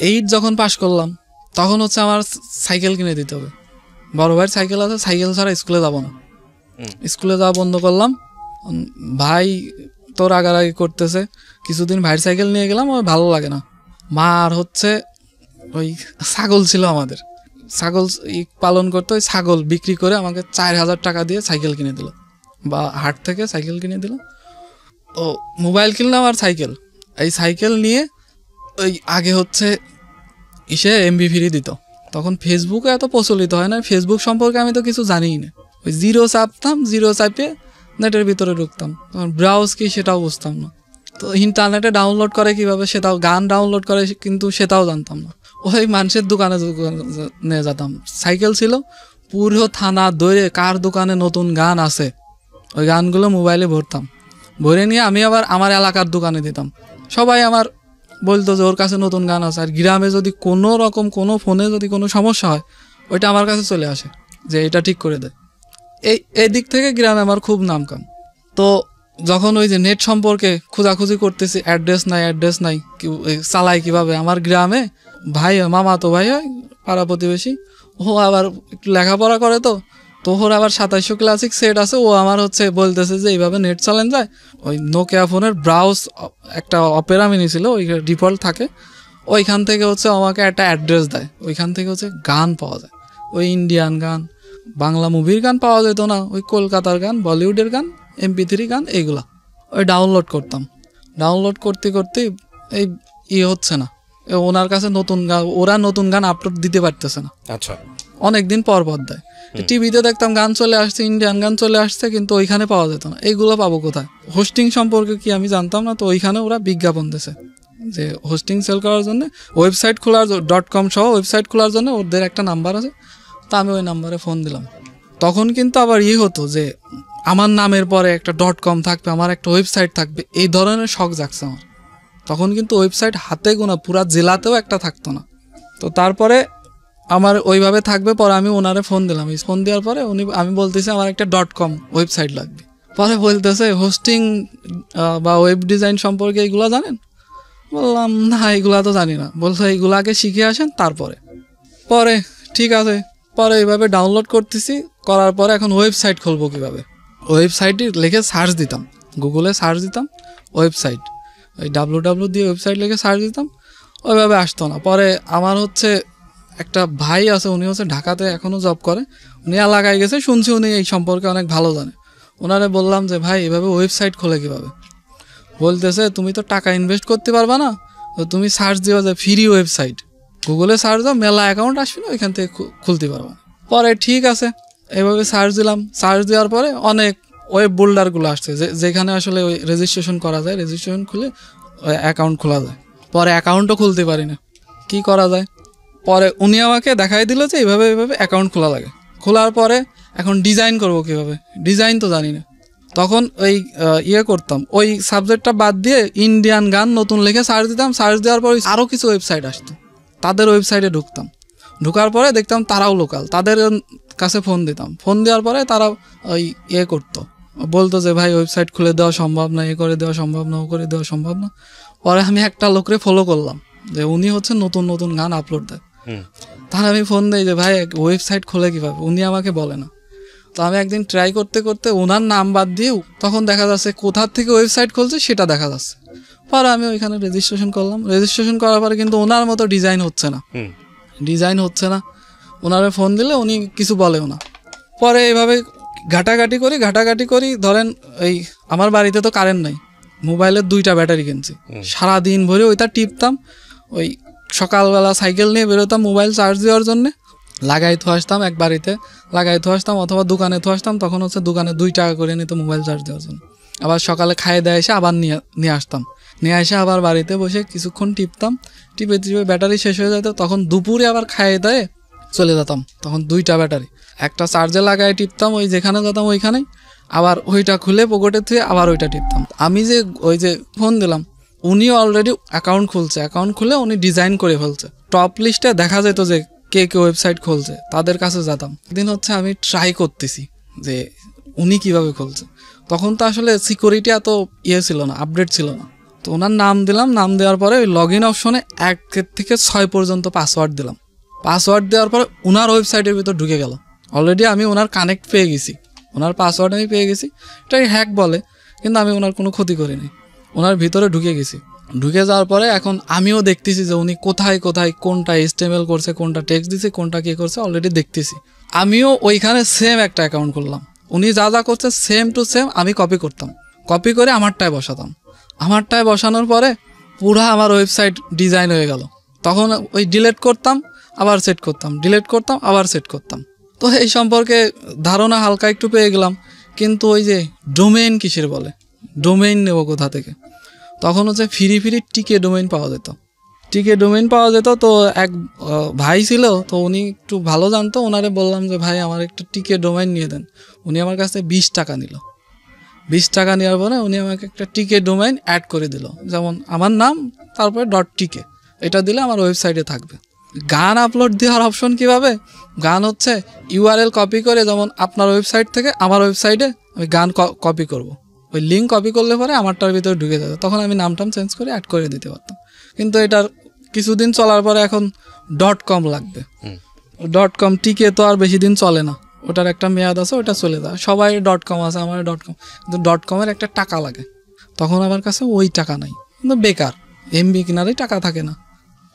8 যখন পাস করলাম তখন হচ্ছে আমার সাইকেল কিনে দিতে হবে। বড় ভাইয়ের সাইকেল আছে, সাইকেল ছাড়া স্কুলে যাব না, স্কুলে যাওয়া বন্ধ করলাম। ভাই তো রাগারাগি করতেছে, কিছুদিন ভাইয়ের সাইকেল নিয়ে গেলাম, ওই ভালো লাগে না। মা আর হচ্ছে ওই ছাগল ছিল আমাদের, ছাগল পালন করতে, ওই ছাগল বিক্রি করে আমাকে 4000 টাকা দিয়ে সাইকেল কিনে দিল, বা হাট থেকে সাইকেল কিনে দিল। ও মোবাইল কিনলাম আর সাইকেল। এই সাইকেল নিয়ে ওই আগে হচ্ছে MB ফ্রি দিত, তখন ফেসবুকে এত প্রচলিত হয় না, ফেসবুক সম্পর্কে আমি তো কিছু জানিই না। ওই 0 চাপতাম, 0 চাপে নেটের ভিতরে ঢুকতাম, তখন ব্রাউজ কি সেটাও বুঝতাম না। তো ইন্টারনেটে ডাউনলোড করে কিভাবে, সেটাও গান ডাউনলোড করে কিন্তু সেটাও জানতাম না। ওই মানুষের দোকানে নিয়ে যেতাম, সাইকেল ছিল, পুরো থানা ধরে কার দোকানে নতুন গান আছে ওই গানগুলো মোবাইলে ভরে নিয়ে আমি আবার আমার এলাকার দোকানে দিতাম। সবাই আমার বলতো যে ওর কাছে নতুন গান আছে। আর গ্রামে যদি কোনো রকম কোনো ফোনে যদি কোনো সমস্যা হয়, ওইটা আমার কাছে চলে আসে যে এটা ঠিক করে দেয়। এই দিক থেকে গ্রামে আমার খুব নাম কাম। তো যখন ওই যে নেট সম্পর্কে খোঁজাখুঁজি করতেছি, অ্যাড্রেস নাই চালাই কিভাবে, আমার গ্রামে ভাই মামা তো ভাই হয় পাড়া প্রতিবেশী, ও আবার একটু লেখাপড়া করে, তো ওর আবার 2700 ক্লাসিক সেট আছে, ও আমার হচ্ছে বলতেছে যে এইভাবে নেট চালান যায়। ওই নোকিয়া ফোনের ব্রাউজ একটা অপেরা মিনি ছিল, ওই ডিফল্ট থাকে, ওইখান থেকে হচ্ছে আমাকে একটা অ্যাড্রেস দেয়, ওইখান থেকে হচ্ছে গান পাওয়া যায়, ওই ইন্ডিয়ান গান, বাংলা মুভির গান পাওয়া যেত না, ওই কলকাতার গান, বলিউডের গান, MP3 গান, এইগুলা ওই ডাউনলোড করতাম। ডাউনলোড করতে এই হচ্ছে না, ওনার কাছে নতুন গান, ওরা নতুন গান আপলোড দিতে পারতেছে না। আচ্ছা, অনেক দিন পর পর দেয়। টিভিতে দেখতাম গান চলে আসছে, ইন্ডিয়ান গান চলে আসছে, কিন্তু ওইখানে পাওয়া যেত না। এইগুলো পাবো কোথায়? হোস্টিং সম্পর্কে কি আমি জানতাম না, তো ওইখানে ওরা বিজ্ঞাপন দিয়েছে যে হোস্টিং সেল করার জন্য ওয়েবসাইট খোলার .com সহ ওয়েবসাইট খোলার জন্য ওদের একটা নাম্বার আছে। তা আমি ওই নাম্বারে ফোন দিলাম। তখন কিন্তু আবার হতো যে আমার নামের পরে একটা .com থাকবে, আমার একটা ওয়েবসাইট থাকবে, এই ধরনের শখ জাগছে আমার। তখন কিন্তু ওয়েবসাইট হাতে গোনা, পুরা জেলাতেও একটা থাকতো না। তো তারপরে আমার ওইভাবে থাকবে। পরে আমি ওনারে ফোন দিলাম। ফোন দেওয়ার পরে আমি বলতেছি আমার একটা .com ওয়েবসাইট লাগবে। পরে বলতেছে হোস্টিং বা ওয়েব ডিজাইন সম্পর্কে এইগুলো জানেন? বললাম না, এইগুলা তো জানি না। বলছে এইগুলো আগে শিখে আসেন তারপরে। পরে ঠিক আছে, পরে এইভাবে ডাউনলোড করতেছি। করার পরে এখন ওয়েবসাইট খুলবো কীভাবে? ওয়েবসাইটটি লিখে সার্চ দিতাম, গুগলে সার্চ দিতাম ওয়েবসাইট, ওই www দিয়ে ওয়েবসাইট লিখে সার্চ দিতাম, ওইভাবে আসতো না। পরে আমার একটা ভাই আছে, উনি ঢাকাতে এখনও জব করে, উনি এলাকায় গেছে, শুনছি উনি এই সম্পর্কে অনেক ভালো জানে। ওনারে বললাম যে ভাই এভাবে ওয়েবসাইট খোলে কীভাবে? বলতেছে তুমি তো টাকা ইনভেস্ট করতে পারবা না, তো তুমি সার্চ দিও যে ফ্রি ওয়েবসাইট, গুগলে সার্চ দাও, মেলা অ্যাকাউন্ট আসবে না, ওইখান থেকে খুলতে পারবা। পরে ঠিক আছে, এইভাবে সার্চ দিলাম। সার্চ দেওয়ার পরে অনেক ওয়েব বোল্ডারগুলো আসছে, যেখানে আসলে ওই রেজিস্ট্রেশন করা যায়, রেজিস্ট্রেশন খুলে অ্যাকাউন্ট খোলা যায়। পরে অ্যাকাউন্টও খুলতে পারি না, কী করা যায়? পরে উনি আমাকে দেখাই দিল যে এইভাবে অ্যাকাউন্ট খোলা লাগে। খোলার পরে এখন ডিজাইন করব কীভাবে? ডিজাইন তো জানি না। তখন ওই করতাম, ওই সাবজেক্টটা বাদ দিয়ে ইন্ডিয়ান গান নতুন লিখে সার্চ দিতাম। সার্চ দেওয়ার পর আরও কিছু ওয়েবসাইট আসতো, তাদের ওয়েবসাইটে ঢুকতাম। ঢোকার পরে দেখতাম তারাও লোকাল, তাদের কাছে ফোন দিতাম। ফোন দেওয়ার পরে তারা ওই করতো, বলতো যে ভাই ওয়েবসাইট খুলে দেওয়া সম্ভব না, করে দেওয়া সম্ভব না, ও করে দেওয়া সম্ভব না। পরে আমি একটা লোকরে ফলো করলাম যে উনি নতুন নতুন গান আপলোড দেয়। তাহলে আমি ফোন দিই যে ভাই ওয়েবসাইট খোলে কীভাবে? উনি আমাকে বলে না। তো আমি একদিন ট্রাই করতে করতে ওনার নাম বাদ দিয়ে তখন দেখা যাচ্ছে কোথার থেকে ওয়েবসাইট খুলছে সেটা দেখা যাচ্ছে। পরে আমি ওইখানে রেজিস্ট্রেশন করলাম। রেজিস্ট্রেশন করার পরে কিন্তু ওনার মতো ডিজাইন হচ্ছে না। ওনারে ফোন দিলে উনি কিছু বলেও না। পরে এইভাবে ঘাটাঘাটি করি। ধরেন এই আমার বাড়িতে তো কারেন্ট নাই, মোবাইলের 2টা ব্যাটারি কিনছি। সারাদিন ভরে ওইটা টিপতাম। ওই সকালবেলা সাইকেল নিয়ে বেরোতাম মোবাইল চার্জ দেওয়ার জন্যে, লাগাই থো আসতাম, এক বাড়িতে লাগাই থো আসতাম, অথবা দোকানে থো আসতাম। তখন দোকানে 2 টাকা করে নিত মোবাইল চার্জ দেওয়ার জন্য। আবার সকালে খাইয়ে দেয় এসে আবার নিয়ে আসতাম। নিয়ে এসে আবার বাড়িতে বসে কিছুক্ষণ টিপতাম। টিপে ব্যাটারি শেষ হয়ে যেত। তখন দুপুরে আবার খাইয়ে দেয় চলে যেতাম। তখন 2টা ব্যাটারি, একটা চার্জে লাগাই টিপতাম, ওই যেখানে যেতাম ওইখানেই, আবার ওইটা খুলে পকেটে থুয়ে আবার ওইটা টিপতাম। আমি যে ফোন দিলাম, উনিও অলরেডি অ্যাকাউন্ট খুলছে। অ্যাকাউন্ট খুলে উনি ডিজাইন করে ফেলছে। টপ লিস্টে দেখা যেত যে কে ওয়েবসাইট খুলছে, তাদের কাছে যেতাম। একদিন আমি ট্রাই করতেছি যে উনি কিভাবে খুলছে। তখন তো আসলে সিকিউরিটি এত ছিল না, আপডেট ছিল না। তো ওনার নাম দিলাম। নাম দেওয়ার পরে ওই লগ ইন অপশনে 1 থেকে 6 পর্যন্ত পাসওয়ার্ড দিলাম। পাসওয়ার্ড দেওয়ার পরে ওনার ওয়েবসাইটের ভিতর ঢুকে গেল। অলরেডি আমি ওনার কানেক্ট পেয়ে গেছি, ওনার পাসওয়ার্ড আমি পেয়ে গেছি। এটাই হ্যাক বলে, কিন্তু আমি ওনার কোনো ক্ষতি করিনি। ওনার ভিতরে ঢুকে গেছি। ঢুকে যাওয়ার পরে এখন আমিও দেখতেছি যে উনি কোথায় কোনটা HTML করছে, কোনটা টেক্সট দিছে, কোনটা কী করছে, অলরেডি দেখতেছি। আমিও ওইখানে সেম একটা অ্যাকাউন্ট করলাম। উনি যা করছে সেম টু সেম আমি কপি করতাম। কপি করে আমারটায় বসাতাম। আমারটায় বসানোর পরে পুরো আমার ওয়েবসাইট ডিজাইন হয়ে গেল। তখন ওই ডিলিট করতাম, আবার সেট করতাম, ডিলিট করতাম, আবার সেট করতাম। তো এই সম্পর্কে ধারণা হালকা একটু পেয়ে গেলাম। কিন্তু ওই যে ডোমেইন কিসের বলে, ডোমেইন নেব কোথা থেকে? তখন ফ্রি টিকে ডোমেইন পাওয়া যেত। তো এক ভাই ছিল, তো উনি একটু ভালো জানতো। ওনারে বললাম যে ভাই আমার একটা টিকে ডোমেইন নিয়ে দেন। উনি আমার কাছে 20 টাকা নিল। 20 টাকা নেওয়ার পরে উনি আমাকে একটা টিকে ডোমেইন অ্যাড করে দিল, যেমন আমার নাম তারপরে .tk, এটা দিলে আমার ওয়েবসাইটে থাকবে। গান আপলোড দেওয়ার অপশন কিভাবে? গান URL কপি করে, যেমন আপনার ওয়েবসাইট থেকে আমার ওয়েবসাইটে আমি গান কপি করব। ওই লিঙ্ক কপি করলে পরে আমারটার ভিতরে ঢুকে যাবে। তখন আমি নামটাম চেঞ্জ করে অ্যাড করে দিতে পারতাম। কিন্তু এটার কিছুদিন চলার পরে এখন .com লাগবে। .com টিকে তো আর বেশি দিন চলে না, ওটার একটা মেয়াদ আছে, ওটা চলে যায়। সবাই .com আছে, আমার .com, কিন্তু .com-এর একটা টাকা লাগে। তখন আমার কাছে ওই টাকা নাই, কিন্তু বেকার, MB কিনারই টাকা থাকে না।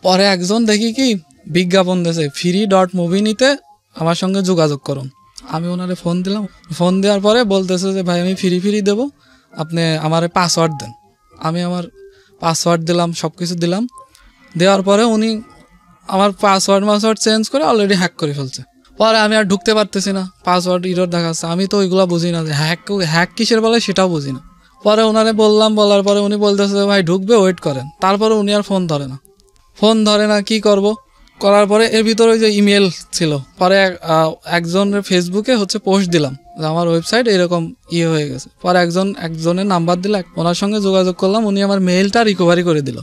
পরে একজন দেখি কি বিজ্ঞাপন দিয়েছে, free.movie নিতে আমার সঙ্গে যোগাযোগ করুন। আমি ওনারে ফোন দিলাম। ফোন দেওয়ার পরে বলতেছে যে ভাই আমি ফ্রি দেবো, আপনি আমার পাসওয়ার্ড দেন। আমি আমার পাসওয়ার্ড দিলাম, সব কিছু দিলাম। দেওয়ার পরে উনি আমার পাসওয়ার্ড চেঞ্জ করে অলরেডি হ্যাক করে ফেলছে। পরে আমি আর ঢুকতে পারতেছি না, পাসওয়ার্ড ইরর দেখাচ্ছে। আমি তো ওইগুলো বুঝি না যে হ্যাক কিসের বলে সেটাও বুঝি না। পরে ওনারে বললাম, বলার পরে উনি বলতেছে ভাই ঢুকবে, ওয়েট করেন। তারপরে উনি আর ফোন ধরে না, কি করব? করার পরে এর ভিতরে ওই যে ইমেল ছিল, পরে একজনের ফেসবুকে হচ্ছে পোস্ট দিলাম যে আমার ওয়েবসাইট এরকম হয়ে গেছে। পরে একজনের নাম্বার দিল, ওনার সঙ্গে যোগাযোগ করলাম, উনি আমার মেইলটা রিকভারি করে দিল,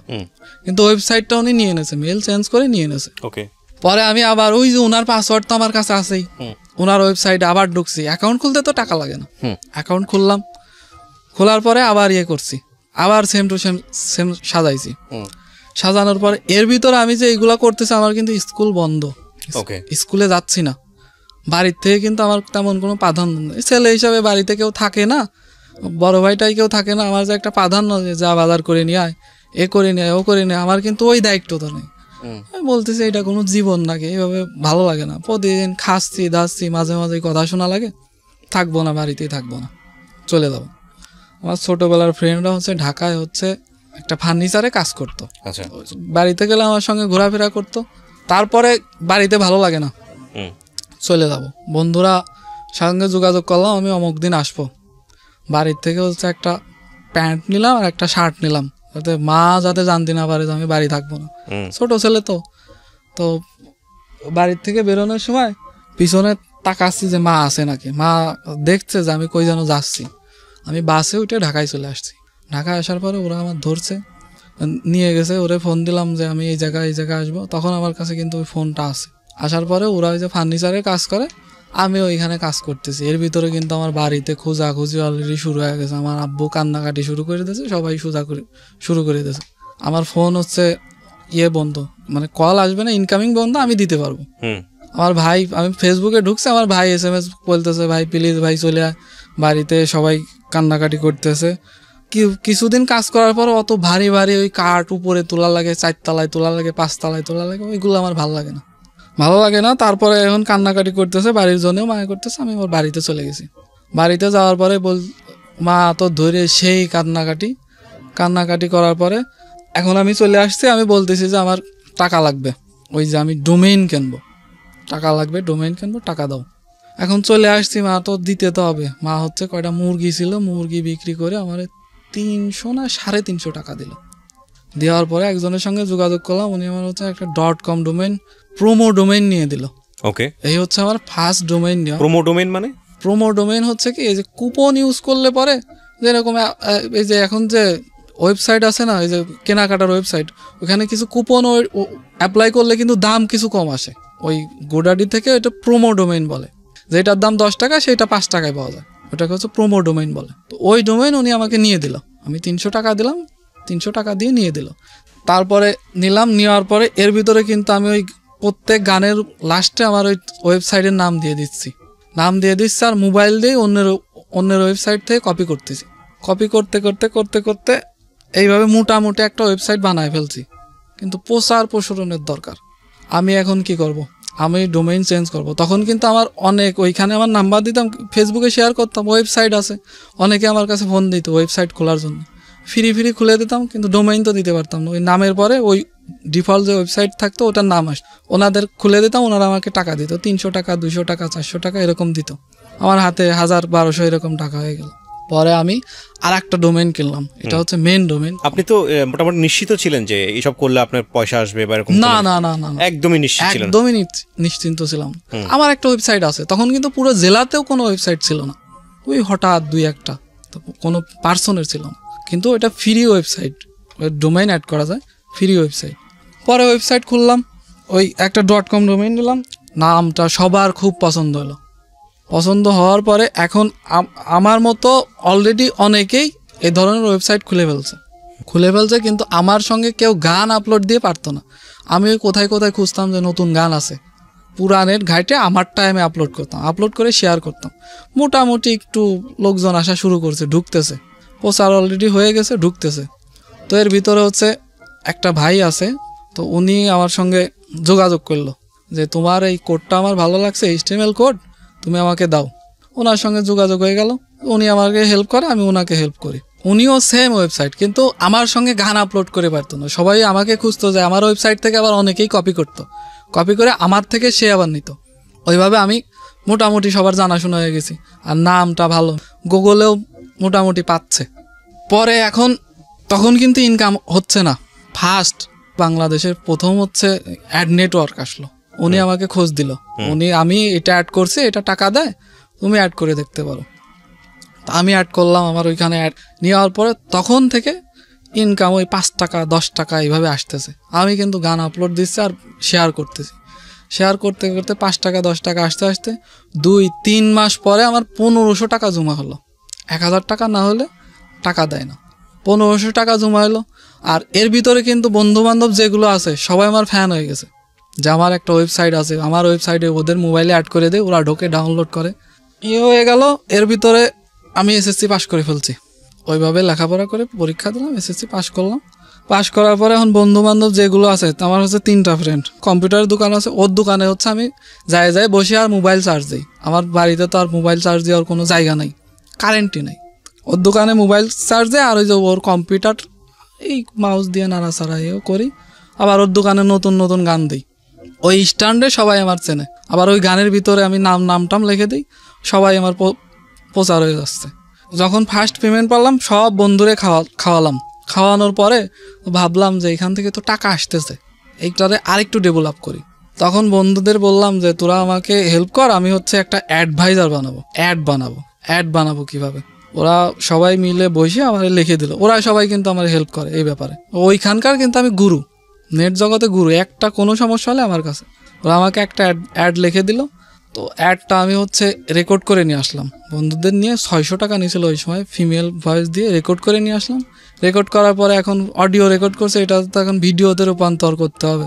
কিন্তু ওয়েবসাইটটা উনি নিয়ে এনেছে, মেইল চেঞ্জ করে নিয়ে এনেছে। পরে আমি আবার ওই যে ওনার পাসওয়ার্ড তো আমার কাছে আছেই, ওনার ওয়েবসাইটে আবার ঢুকছি। অ্যাকাউন্ট খুলতে তো টাকা লাগে না, অ্যাকাউন্ট খুললাম, খোলার পরে আবার করছি, আবার সেম টু সেম সাজাইছি। সাজানোর পরে এর ভিতরে আমি যে এইগুলা করতেছি, আমার কিন্তু স্কুল বন্ধ, স্কুলে যাচ্ছি না, বাড়ির থেকে কিন্তু আমার তেমন কোনো প্রাধান্য নেই। ছেলে হিসাবে বাড়িতে কেউ থাকে না, বড় ভাইটাই কেউ থাকে না, আমার যে একটা প্রাধান্য যা বাজার করে নিয়ে আয়, এ করে নিয়ে আয়, ও করে নিয়ে, আমার কিন্তু ওই দায়িত্ব তো নেই। আমি বলতেছি এটা কোনো জীবন নাকি, এইভাবে ভালো লাগে না। প্রতিদিন খাচ্ছি দাচ্ছি, মাঝে মাঝে কথা শোনা লাগে, থাকবো না, বাড়িতেই থাকবো না, চলে যাবো। আমার ছোটবেলার ফ্রেন্ডরা হচ্ছে ঢাকায় হচ্ছে একটা ফার্নিচারে কাজ করতো, বাড়িতে গেলে আমার সঙ্গে ঘোরাফেরা করতো। তারপরে বাড়িতে ভালো লাগে না, চলে যাব। বন্ধুরা সঙ্গে যোগাযোগ করলাম, আমি অমুক দিন আসবো। বাড়ির থেকে হচ্ছে একটা প্যান্ট নিলাম আর একটা শার্ট নিলাম, যাতে মা জানতে না পারে যে আমি বাড়ি থাকবো না, ছোট ছেলে তো বাড়ির থেকে বেরোনোর সময় পিছনে তাকাচ্ছি যে মা আছে নাকি। মা দেখছে যে আমি কই যেন যাচ্ছি। আমি বাসে উঠে ঢাকায় চলে আসছি। ঢাকায় আসার পরে ওরা আমার ধরছে, নিয়ে গেছে। ওরে ফোন দিলাম যে আমি এই জায়গায় আসবো, তখন আমার কাছে কিন্তু ওই ফোনটা আছে। আসার পরে ওরা ওই যে ফার্নিচারে কাজ করে, আমি ওইখানে কাজ করতেছি। এর ভিতরে কিন্তু আমার বাড়িতে খোঁজাখুঁজি অলরেডি শুরু হয়ে গেছে। আমার আব্বু কান্নাকাটি শুরু করে দিয়েছে, সবাই শুরু করে দিয়েছে। আমার ফোন হচ্ছে বন্ধ, মানে কল আসবে না, ইনকামিং বন্ধ, আমি দিতে পারবো। আমার ভাই, আমি ফেসবুকে ঢুকছে, আমার ভাই SMS বলতেছে ভাই প্লিজ ভাই চলে আয় বাড়িতে, সবাই কান্নাকাটি করতেছে। কিছুদিন কাজ করার পর অত ভারী ওই কাঠ উপরে তোলা লাগে, 4 তলায় তোলা লাগে, 5 তলায় তোলা লাগে, ওইগুলো আমার ভালো লাগে না। তারপরে এখন কান্নাকাটি করতেছে, বাড়ির জন্যও মায়া করতেছে। আমি ওর বাড়িতে চলে গেছি। বাড়িতে যাওয়ার পরে মা তো ধরে সেই কান্নাকাটি করার পরে এখন আমি চলে আসছি। আমি বলতেছি যে আমার টাকা লাগবে, ওই যে আমি ডোমেইন কিনবো, টাকা লাগবে, ডোমেইন কিনবো, টাকা দাও। এখন চলে আসছি, মা তো দিতে তো হবে। মা হচ্ছে কয়টা মুরগি ছিল, মুরগি বিক্রি করে আমার 300 না 350 টাকা দিল। দেওয়ার পরে একজনের সঙ্গে যোগাযোগ করলাম, উনি আমার হচ্ছে একটা .com ডোমেইন, প্রোমো ডোমেইন নিয়ে দিল। এই হচ্ছে আমার ফার্স্ট ডোমেইন নেওয়া। প্রোমো ডোমেইন হচ্ছে কি, এই যে কুপন ইউজ করলে পরে যেরকম এই যে এখন যে ওয়েবসাইট আছে না, এই যে কেনাকাটার ওয়েবসাইট, ওখানে কিছু কুপন অ্যাপ্লাই করলে কিন্তু দাম কিছু কম আসে। ওই গোডাডি থেকে ওইটা প্রোমো ডোমেইন বলে, যেটার দাম 10 টাকা সেটা 5 টাকায় পাওয়া যায়, ওটাকে হচ্ছে প্রোমো ডোমেইন বলে। তো ওই ডোমেইন উনি আমাকে নিয়ে দিল, আমি 300 টাকা দিলাম, 300 টাকা দিয়ে নিয়ে দিল। তারপরে নেওয়ার পরে এর ভিতরে কিন্তু আমি ওই প্রত্যেক গানের লাস্টে আমার ওই ওয়েবসাইটের নাম দিয়ে দিচ্ছি আর মোবাইল দিয়ে অন্যের ওয়েবসাইট থেকে কপি করতেছি। কপি করতে এইভাবে মোটামুটি একটা ওয়েবসাইট বানায় ফেলছি, কিন্তু প্রসারণের দরকার। আমি এখন কি করব? আমি ডোমেইন চেঞ্জ করব। তখন কিন্তু আমার ওইখানে আমার নাম্বার দিতাম, ফেসবুকে শেয়ার করতাম, ওয়েবসাইট আছে, অনেকে আমার কাছে ফোন দিত ওয়েবসাইট খোলার জন্য, ফ্রি খুলে দিতাম, কিন্তু ডোমেইন তো দিতে পারতাম না। ওই নামের পরে ওই ডিফল্ট যে ওয়েবসাইট থাকতো ওটার নাম আসতো, ওনাদের খুলে দিতাম, ওনারা আমাকে টাকা দিত, 300 টাকা 200 টাকা 400 টাকা এরকম দিত। আমার হাতে 1000-1200 এরকম টাকা হয়ে গেল। পরে আমি আর একটা ডোমেইন কিনলাম, এটা হচ্ছে মেইন ডোমেইন। আপনি তো মোটামুটি নিশ্চিত ছিলেন যে এইসব করলে আপনার পয়সা আসবে বা এরকম? না, একদমই নিশ্চিত ছিলেন? একদমই নিশ্চিন্ত ছিলাম। আমার একটা ওয়েবসাইট আছে, তখন কিন্তু পুরো জেলাতেও কোনো ওয়েবসাইট ছিল না, ওই হঠাৎ 2-1টা, কোনো পার্সনের ছিল না, কিন্তু এটা ফ্রি ওয়েবসাইট, ওই ডোমেইন অ্যাড করা যায়, ফ্রি ওয়েবসাইট। পরে ওয়েবসাইট খুললাম, ওই একটা .com ডোমেইন নিলাম, নামটা সবার খুব পছন্দ হলো। পছন্দ হওয়ার পরে এখন আমার মতো অলরেডি অনেকেই এই ধরনের ওয়েবসাইট খুলে ফেলছে, কিন্তু আমার সঙ্গে কেউ গান আপলোড দিয়ে পারতো না। আমি কোথায় খুঁজতাম যে নতুন গান আছে, পুরা নেট ঘাইটে আমার টাইমে আপলোড করতাম, আপলোড করে শেয়ার করতাম। মোটামুটি একটু লোকজন আসা শুরু করছে, ঢুকতেছে, প্রচার অলরেডি হয়ে গেছে, ঢুকতেছে। তো এর ভিতরে হচ্ছে একটা ভাই আছে, তো উনি আমার সঙ্গে যোগাযোগ করলো যে তোমার এই কোডটা আমার ভালো লাগছে, HTML কোড, তুমি আমাকে দাও। ওনার সঙ্গে যোগাযোগ হয়ে গেল, উনি আমাকে হেল্প করে, আমি ওনাকে হেল্প করি। উনিও সেম ওয়েবসাইট, কিন্তু আমার সঙ্গে গান আপলোড করে পারতো না। সবাই আমাকে খুঁজতো যে আমার ওয়েবসাইট থেকে আবার অনেকেই কপি করে আমার থেকে সে আবার নিত। ওইভাবে আমি মোটামুটি সবার জানাশোনা হয়ে গেছি, আর নামটা ভালো, গুগলেও মোটামুটি পাচ্ছে। পরে তখন কিন্তু ইনকাম হচ্ছে না। ফার্স্ট বাংলাদেশের প্রথম হচ্ছে অ্যাড নেটওয়ার্ক আসলো, উনি আমাকে খোঁজ দিল, আমি এটা অ্যাড করছি, এটা টাকা দেয়, তুমি অ্যাড করে দেখতে পারো। তা আমি অ্যাড করলাম, আমার ওইখানে অ্যাড নেওয়ার পরে তখন থেকে ইনকাম ওই 5 টাকা 10 টাকা এইভাবে আসতেছে। আমি কিন্তু গান আপলোড দিচ্ছি আর শেয়ার করতেছি, শেয়ার করতে করতে 5 টাকা 10 টাকা আসতে আসতে 2-3 মাস পরে আমার 1500 টাকা জমা হলো। 1000 টাকা না হলে টাকা দেয় না, 1500 টাকা জমা হলো। আর এর ভিতরে কিন্তু বন্ধুবান্ধব যেগুলো আছে সবাই আমার ফ্যান হয়ে গেছে, যে আমার একটা ওয়েবসাইট আছে, আমার ওয়েবসাইটে ওদের মোবাইলে অ্যাড করে দেয়, ওরা ঢোকে ডাউনলোড করে। হয়ে গেল। এর ভিতরে আমি এসএসসি পাস করে ফেলছি, ওইভাবে লেখাপড়া করে পরীক্ষা দিলাম, এসএসসি পাস করলাম। পাস করার পরে এখন বন্ধুবান্ধব যেগুলো আছে, আমার হচ্ছে 3টা ফ্রেন্ড, কম্পিউটারের দোকান আছে, ওর দোকানে হচ্ছে আমি যাই বসে আর মোবাইল চার্জ দিই। আমার বাড়িতে তো আর মোবাইল চার্জ দেওয়ার কোনো জায়গা নেই, কারেন্টই নেই। ওর দোকানে মোবাইল চার্জ দেয়, আর ওই যে ওর কম্পিউটার এই মাউস দিয়ে নাড়াচাড়া এও করি। আবার ওর দোকানে নতুন নতুন গান দিই, ওই স্ট্যান্ডে সবাই আমার চেনে। আবার ওই গানের ভিতরে আমি নামটাম লিখে দিই, সবাই আমার প্রচার হয়ে যাচ্ছে। যখন ফার্স্ট পেমেন্ট পারলাম, সব বন্ধুরে খাওয়ালাম। খাওয়ানোর পরে ভাবলাম যে এখান থেকে তো টাকা আসতেছে, এইটারে আরেকটু ডেভেলপ করি। তখন বন্ধুদের বললাম যে তোরা আমাকে হেল্প কর, আমি হচ্ছে একটা অ্যাডভাইজার বানাবো, অ্যাড বানাবো কিভাবে। ওরা সবাই মিলে বসে আমার লিখে দিল, ওরা সবাই কিন্তু আমার হেল্প করে এই ব্যাপারে। ওইখানকার কিন্তু আমি গুরু, নেট জগতে গুরু। একটা কোনো সমস্যা হলে আমার কাছে, ওরা আমাকে একটা অ্যাড লিখে দিল। তো অ্যাডটা আমি হচ্ছে রেকর্ড করে নিয়ে আসলাম, বন্ধুদের নিয়ে 600 টাকা নিয়েছিল ওই সময়, ফিমেল ভয়েস দিয়ে রেকর্ড করে নিয়ে আসলাম। রেকর্ড করার পরে এখন অডিও রেকর্ড করছে, এটা তো এখন ভিডিওতে রূপান্তর করতে হবে।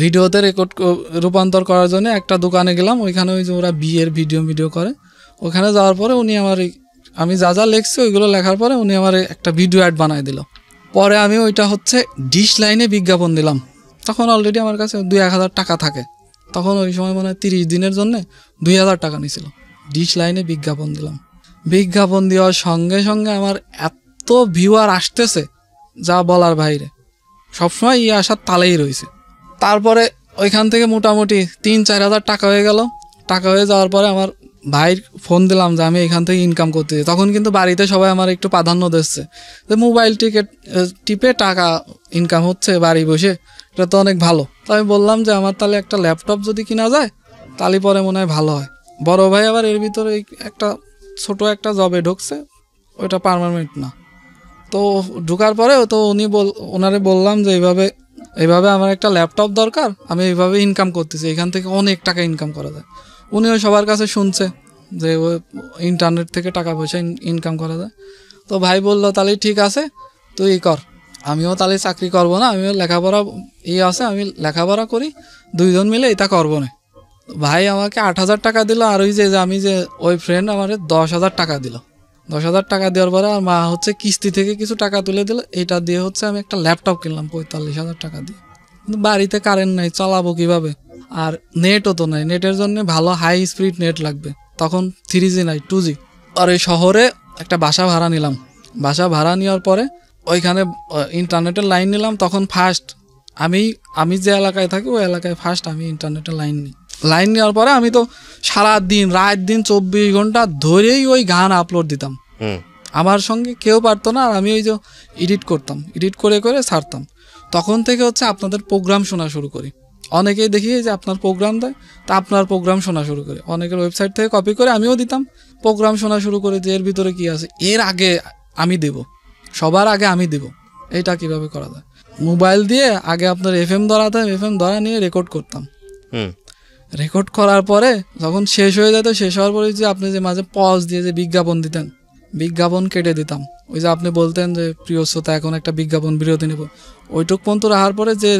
ভিডিওতে রূপান্তর করার জন্য একটা দোকানে গেলাম, ওইখানে ওই যে ওরা বিয়ের ভিডিও করে, ওখানে যাওয়ার পরে উনি আমার আমি যা লিখছি ওইগুলো লেখার পরে উনি আমার একটা ভিডিও অ্যাড বানায় দিল। পরে আমি ওইটা হচ্ছে ডিশ লাইনে বিজ্ঞাপন দিলাম। তখন অলরেডি আমার কাছে 2-1000 টাকা থাকে, তখন ওই সময় মনে হয় 30 দিনের জন্য 2000 টাকা নিয়েছিল। ডিশ লাইনে বিজ্ঞাপন দিলাম, বিজ্ঞাপন দেওয়ার সঙ্গে সঙ্গে আমার এত ভিউয়ার আসতেছে যা বলার বাইরে, সবসময় আসার তালেই রয়েছে। তারপরে ওইখান থেকে মোটামুটি 3-4 হাজার টাকা হয়ে গেল। টাকা হয়ে যাওয়ার পরে আমার ভাইয়ের ফোন দিলাম যে আমি এখান থেকে ইনকাম করতে চাই। তখন কিন্তু বাড়িতে সবাই আমার একটু প্রাধান্য দিচ্ছে যে মোবাইল টিপে টাকা ইনকাম হচ্ছে বাড়ি বসে, এটা তো অনেক ভালো। তো আমি বললাম যে আমার তাহলে একটা ল্যাপটপ যদি কিনা যায় তাহলে পরে মনে হয় ভালো হয়। বড় ভাই আবার এর ভিতরে একটা ছোট একটা জবে ঢুকছে, ওইটা পার্মানেন্ট না। তো ঢোকার পরে তো ওনারে বললাম যে এইভাবে আমার একটা ল্যাপটপ দরকার, আমি এইভাবে ইনকাম করতেছি, এখান থেকে অনেক টাকা ইনকাম করা যায়। উনিও সবার কাছে শুনছে যে ওই ইন্টারনেট থেকে টাকা পয়সা ইনকাম করা যায়। তো ভাই বললো তাহলে ঠিক আছে তুই কর, আমিও তাহলে চাকরি করবো না, আমিও লেখাপড়া আছে, আমি লেখাপড়া করি, দুইজন মিলে এটা করবো না। ভাই আমাকে 8000 টাকা দিল, আর ওই যে আমি যে ওই ফ্রেন্ড আমার 10,000 টাকা দিল। 10,000 টাকা দেওয়ার পরে আর মা হচ্ছে কিস্তি থেকে কিছু টাকা তুলে দিল, এটা দিয়ে হচ্ছে আমি একটা ল্যাপটপ কিনলাম 45,000 টাকা দিয়ে। কিন্তু বাড়িতে কারেন্ট নাই, চালাবো কিভাবে? আর নেটও তো নাই, নেটের জন্য ভালো হাই স্পিড নেট লাগবে। তখন 3G নাই, 2G। আর এই শহরে একটা বাসা ভাড়া নিলাম। বাসা ভাড়া নেওয়ার পরে ওইখানে ইন্টারনেটের লাইন নিলাম। তখন ফার্স্ট আমি যে এলাকায় থাকি ওই এলাকায় ফার্স্ট আমি ইন্টারনেটের লাইন নিই। লাইন নেওয়ার পরে আমি তো সারাদিন রাত দিন 24 ঘন্টা ধরেই ওই গান আপলোড দিতাম। আমার সঙ্গে কেউ পারতো না, আর আমি ওই যে এডিট করতাম, এডিট করে ছাড়তাম। তখন থেকে হচ্ছে আপনাদের প্রোগ্রাম শোনা শুরু করি। অনেকেই দেখি যে আপনার প্রোগ্রাম দেয়, তা আপনার প্রোগ্রাম শোনা শুরু করি। অনেকের ওয়েবসাইট থেকে কপি করে আমিও দিতাম, প্রোগ্রাম শোনা শুরু করে যে এর ভিতরে কী আছে, এর আগে আমি দেব, সবার আগে আমি দেব। এইটা কিভাবে করা যায়? মোবাইল দিয়ে আগে আপনার FM ধরাতাম, FM ধরা নিয়ে রেকর্ড করতাম। রেকর্ড করার পরে যখন শেষ হয়ে যেত, শেষ হওয়ার পরে যে আপনি যে মাঝে পজ দিয়ে যে বিজ্ঞাপন দিতেন, বিজ্ঞাপন কেটে দিতাম। ওই যে আপনি বলতেন যে প্রিয় শ্রোতা এখন একটা বিজ্ঞাপন বিরতি নেব, ওইটুক পর্যন্ত রাখার পরে যে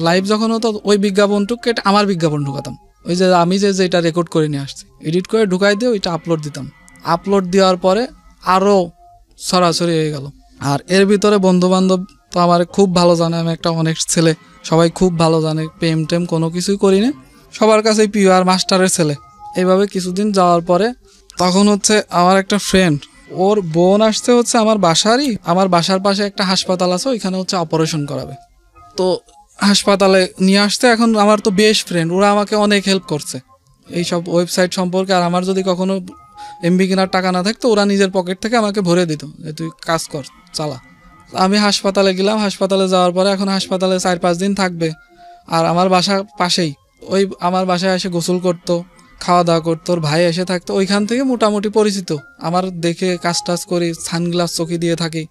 লাইভ যখন হতো ওই বিজ্ঞাপনটুক কেটে আমার বিজ্ঞাপন ঢুকাতাম। ওই যে আমি যেটা রেকর্ড করে নিয়ে আসছি, এডিট করে ঢুকাই দিয়ে ওইটা আপলোড দিতাম। আপলোড দেওয়ার পরে আরও সরাসরি হয়ে গেল। আর এর ভিতরে বন্ধুবান্ধব তো আমার খুব ভালো জানে, আমি একটা অনেক ছেলে, সবাই খুব ভালো জানে, প্রেম টেম কোনো কিছুই করি না, সবার কাছেই প্রিয়, আর মাস্টারের ছেলে। এইভাবে কিছুদিন যাওয়ার পরে তখন হচ্ছে আমার একটা ফ্রেন্ড, ওর বোন আসছে হচ্ছে আমার বাসার পাশে একটা হাসপাতাল আছে, ওইখানে হচ্ছে অপারেশন করাবে। তো হাসপাতালে নিয়ে আসতে, এখন আমার তো বেস্ট ফ্রেন্ড, ওরা আমাকে অনেক হেল্প করছে। এইসব ওয়েবসাইট সম্পর্কে। আর আমার যদি কখনো এমবি কেনার টাকা না থাকতো ওরা নিজের পকেট থেকে আমাকে ভরে দিত যে তুই কাজ কর, চালা। আমি হাসপাতালে গেলাম, হাসপাতালে যাওয়ার পরে এখন হাসপাতালে 4-5 দিন থাকবে। আর আমার বাসা পাশেই, ওই আমার বাসায় এসে গোসল করতো, খাওয়া দাওয়া করতো, ওর ভাই এসে থাকতো। ওইখান থেকে মোটামুটি পরিচিত, আমার দেখে কাজ টাজ করি, সানগ্লাস চোখে দিয়ে থাকি,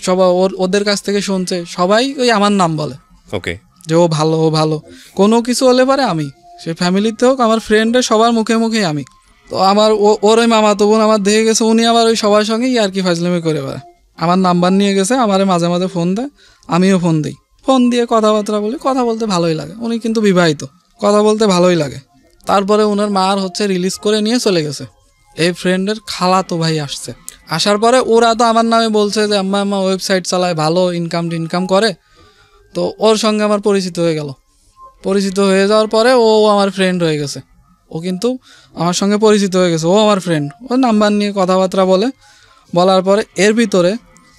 সবাই ওদের কাছ থেকে শুনছে, সবাই ওই আমার নাম বলে ওকে, যে ও ভালো, ও ভালো। কোনো কিছু হলে পারে আমি, সে ফ্যামিলিতে হোক, আমার ফ্রেন্ডের সবার মুখে মুখে আমি। তো আমার ওর ওই মামাতো বোন আমার দেখে গেছে, উনি আবার ওই সবার সঙ্গেই আর কি ফাজলামি করে বেড়ায়। আমার নাম্বার নিয়ে গেছে, আমারে মাঝে মাঝে ফোন দেয়, আমিও ফোন দিই, ফোন দিয়ে কথাবার্তা বলি, কথা বলতে ভালোই লাগে। উনি কিন্তু বিবাহিত, কথা বলতে ভালোই লাগে। তারপরে ওনার মার হচ্ছে রিলিজ করে নিয়ে চলে গেছে। এই ফ্রেন্ডের খালাতো ভাই আসছে, আসার পরে ওরা তো আমার নামে বলছে যে আম্মা আম্মা ওয়েবসাইট চালায়, ভালো ইনকাম করে। তো ওর সঙ্গে আমার পরিচিত হয়ে গেল। পরিচিত হয়ে যাওয়ার পরে ও আমার ফ্রেন্ড হয়ে গেছে। ও কিন্তু আমার সঙ্গে পরিচিত হয়ে গেছে, ও আমার ফ্রেন্ড। ও নাম্বার নিয়ে কথাবার্তা বলার পরে এর ভিতরে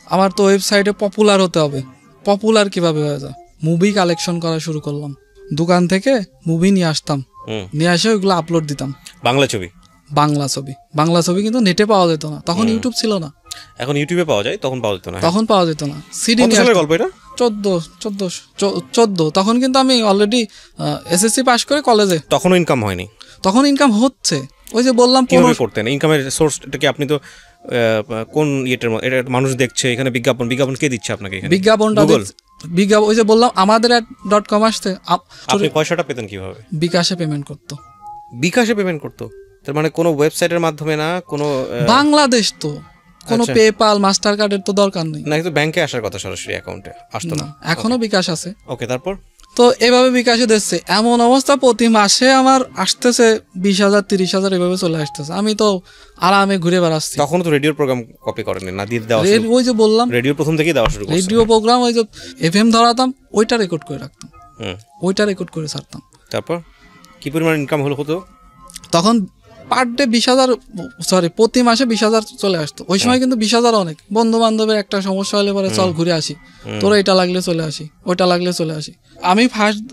আমার তো ওয়েবসাইটে পপুলার হতে হবে। পপুলার কিভাবে হয়ে যায়, মুভি কালেকশন করা শুরু করলাম। দোকান থেকে মুভি নিয়ে আসতাম, নিয়ে এসে ওইগুলো আপলোড দিতাম। বাংলা ছবি কিন্তু নেটে পাওয়া যেত না তখন, ইউটিউব ছিল না। এখন ইউটিউবে পাওয়া যায়, তখন পাওয়া যেত না। তখন পাওয়া যেত না। সিডি নিয়ে গল্প এটা 14 তখন কিন্তু আমি অলরেডি এসএসসি পাস করে কলেজে। তখনও ইনকাম হয়নি? তখন ইনকাম হচ্ছে, ওই যে বললাম। কিভাবে করতেন? ইনকামের সোর্সটা কি? আপনি তো কোন ইয়েটার, এটা মানুষ দেখছে, এখানে বিজ্ঞাপন কে দিচ্ছে আপনাকে? বিজ্ঞাপনটা ওই যে বললাম আমাদের .com আসতে। আপনি পয়সাটা পেতেন কিভাবে? বিকাশে পেমেন্ট করতো। তার মানে কোনো ওয়েবসাইটের মাধ্যমে না, কোনো বাংলাদেশ তো কোনো পেপাল মাস্টার কার্ডের তো দরকার নেই না, কিন্তু ব্যাংকে আসার কথা, সরাসরি অ্যাকাউন্টে আসতো না। এখনো বিকাশ আছে। ওকে, তারপর তো এভাবে বিকাশে দিচ্ছে। এমন অবস্থা প্রতি মাসে আমার আসতেছে 20,000 30,000 এভাবে চলে আসতেছে। আমি তো আরামে ঘুরে বেড়াচ্ছি। তখন তো রেডিওর প্রোগ্রাম কপি করেন না, দিয়ে দেওয়া? ওই যে বললাম রেডিও প্রথম থেকেই দেওয়া শুরু করছেন। রেডিও প্রোগ্রাম ওই যে এফএম ধরাতাম, ওইটা রেকর্ড করে রাখতাম, ওইটা রেকর্ড করে ছাড়তাম। তারপর কি পরিমাণ ইনকাম হতো তখন? পার ডে 20,000, প্রতি মাসে 20,000 চলে আসতো। ওই সময় কিন্তু 20,000 অনেক। বন্ধু বান্ধবের একটা সমস্যা হলে পরে চল ঘুরে আসি, তোরা এটা লাগলে চলে আসি, ওইটা লাগলে চলে আসি। আমি ফার্স্ট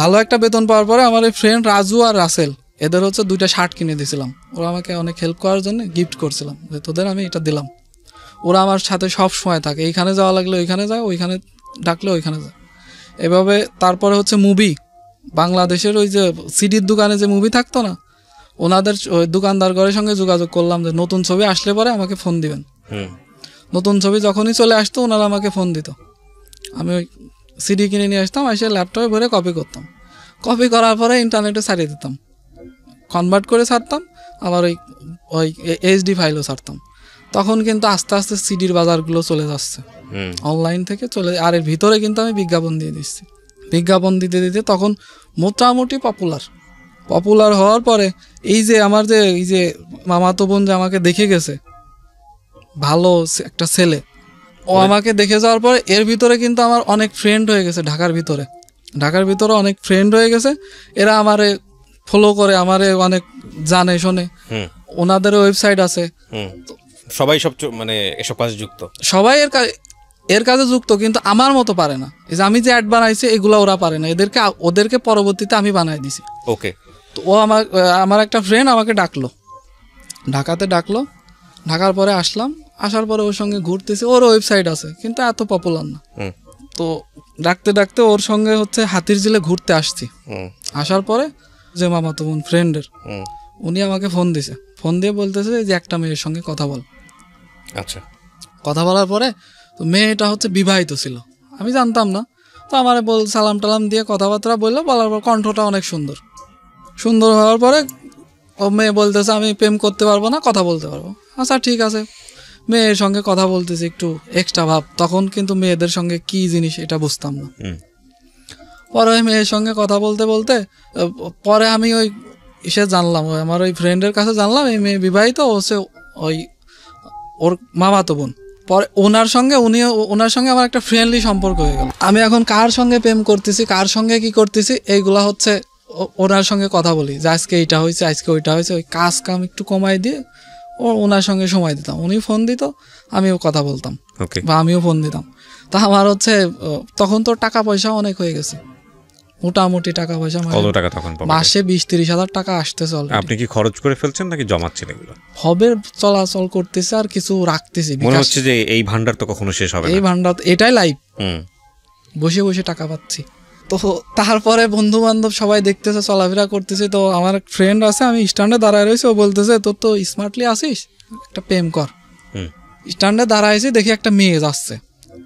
ভালো একটা বেতন পাওয়ার পরে আমার এই ফ্রেন্ড রাজু আর রাসেল, এদের হচ্ছে 2টা শার্ট কিনে দিয়েছিলাম। ওরা আমাকে অনেক হেল্প করার জন্য গিফট করছিলাম, যে তোদের আমি এটা দিলাম। ওরা আমার সাথে সব সময় থাকে, এইখানে যাওয়া লাগলে ওইখানে যায়, ওইখানে ডাকলে ওইখানে যায়, এভাবে। তারপরে হচ্ছে মুভি, বাংলাদেশের ওই যে সিডির দোকানে যে মুভি থাকতো না, ওনাদের দোকানদার ঘরের সঙ্গে যোগাযোগ করলাম যে নতুন ছবি আসলে পরে আমাকে ফোন দিবেন। নতুন ছবি যখনই চলে আসতো ওনারা আমাকে ফোন দিত। আমি ওই সিডি কিনে নিয়ে আসতাম, এসে ল্যাপটপে ভরে কপি করতাম। কপি করার পরে ইন্টারনেটে ছাড়িয়ে দিতাম, কনভার্ট করে ছাড়তাম, আবার ওই এইচডি ফাইলও ছাড়তাম। তখন কিন্তু আস্তে আস্তে সিডির বাজারগুলো চলে যাচ্ছে, অনলাইন থেকে চলে। আর এর ভিতরে কিন্তু আমি বিজ্ঞাপন দিয়ে দিচ্ছি। বিজ্ঞাপন দিতে দিতে তখন মোটামুটি পপুলার হওয়ার পরে এই যে আমার যে এই যে মামাতো বোন যে আমাকে দেখে গেছে, ভালো একটা ছেলে, ও আমাকে দেখে যাওয়ার পরে এর ভিতরে কিন্তু আমার অনেক ফ্রেন্ড হয়ে গেছে। ঢাকার ভিতরে অনেক ফ্রেন্ড হয়ে গেছে। এরা আমারে ফলো করে, আমারে অনেক জানে শোনে। ওনাদের ওয়েবসাইট আছে, সবাই সব মানে এসব কাজে যুক্ত, সবাই এর কাজে যুক্ত, কিন্তু আমার মতো পারে না। এই যে আমি যে অ্যাড বানাইছি এগুলো ওরা পারে না, ওদেরকে পরবর্তীতে আমি বানাই দিছি। ওকে, তো ও আমার একটা ফ্রেন্ড আমাকে ঢাকাতে ডাকলো। ঢাকার পরে আসার পরে ওর সঙ্গে ঘুরতেছি। ওর ওয়েবসাইট আছে কিন্তু এত পপুলার না। তো ডাকতে ওর সঙ্গে হচ্ছে হাতিরঝিলে ঘুরতে আসছি। আসার পরে যে মামাতো বোন ফ্রেন্ডের, উনি আমাকে ফোন দিয়ে বলতেছে যে একটা মেয়ের সঙ্গে কথা বল। আচ্ছা, কথা বলার পরে তো মেয়েটা হচ্ছে বিবাহিত ছিল, আমি জানতাম না। তো আমার সালাম টালাম দিয়ে কথাবার্তা বলার পর কণ্ঠটা অনেক সুন্দর হওয়ার পরে ও মেয়ে বলতেছে আমি প্রেম করতে পারবো না, কথা বলতে পারবো। আচ্ছা ঠিক আছে, মেয়ের সঙ্গে কথা বলতেছি, একটু এক্সট্রা ভাব। তখন কিন্তু মেয়েদের সঙ্গে কি জিনিস এটা বুঝতাম না। পরে ওই মেয়ের সঙ্গে কথা বলতে পরে আমি ওই জানলাম, আমার ওই ফ্রেন্ডের কাছে জানলাম এই মেয়ে বিবাহিত, হচ্ছে ওর মামাতো বোন। পরে ওনার সঙ্গে আমার একটা ফ্রেন্ডলি সম্পর্ক হয়ে গেল। আমি এখন কার সঙ্গে প্রেম করতেছি, কার সঙ্গে কি করতেছি, এইগুলা হচ্ছে ওনার সঙ্গে কথা বলি যে আজকে এইটা হয়েছে, আজকে ওইটা হয়েছে। ওই কাম একটু কমাই দিয়ে ওনার সঙ্গে সময় দিতাম। উনি ফোন দিত, আমিও কথা বলতাম, বা আমিও ফোন দিতাম। তা আমার হচ্ছে তখন তো টাকা পয়সা অনেক হয়ে গেছে, মোটামুটি টাকা পয়সা কত টাকা তখন পকেটে? মাসে 20-30 হাজার টাকা আসতেছে already। আপনি কি খরচ করে ফেলছেন নাকি জমাচ্ছেন এগুলো? হবে চলাচল করতেছে আর কিছু রাখতেছি মনে হচ্ছে যে এই ভান্ডার তো কখনো শেষ হবে এই না। ভান্ডার এটাই লাইফ, হুম বসে বসে টাকা পাচ্ছি। তো তারপরে বন্ধু বান্ধব সবাই দেখতেছে, চলাফেরা করতেছে। তো আমার ফ্রেন্ড আছে, আমি স্ট্যান্ডে দাঁড়ায় রয়েছে, ও বলতেছে তোর তো স্মার্টলি আসিস, একটা প্রেম কর। হুম স্ট্যান্ডে দাঁড়াইছি, দেখি একটা মেয়ে যাচ্ছে,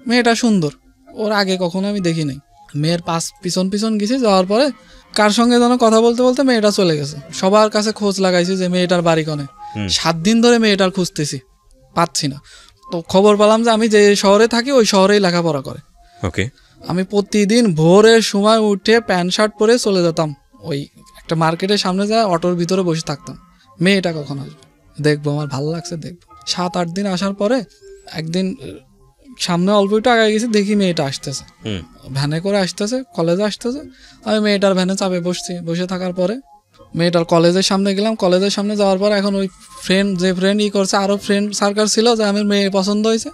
মেয়েটা সুন্দর, ওর আগে কখনো আমি দেখি নাই। মেয়ের পিছন পিছন গেছি, যাওয়ার পরে কার সঙ্গে যেন কথা বলতে বলতে মেয়েটা চলে গেছে। সবার কাছে খোঁজ লাগাইছি যে মেয়েটার বাড়ি কনে। 7 দিন ধরে মেয়েটার খুঁজতেছি, পাচ্ছি না। তো খবর পেলাম যে আমি যে শহরে থাকি ওই শহরেই লেখাপড়া করে। ওকে। আমি প্রতিদিন ভোরের সময় উঠে প্যান্ট শার্ট পরে চলে যেতাম, ওই একটা মার্কেটের সামনে যায় অটোর ভিতরে বসে থাকতাম, মেয়েটা কখন আসবে দেখবো, আমার ভালো লাগছে দেখবো। 7-8 দিন আসার পরে একদিন সামনে অল্প একটু আগে গেছি, দেখি মেয়েটা আসতেছে, ভ্যানে করে আসতেছে, কলেজে আসতেছে। আমি মেয়েটার ভ্যানে চাপে বসছি, বসে থাকার পরে মেয়েটার কলেজের সামনে গেলাম। কলেজের সামনে যাওয়ার পর এখন ওই যে ফ্রেন্ড করছে, আরও ফ্রেন্ড সার্কেল ছিল যে আমার মেয়ে পছন্দ হয়েছে,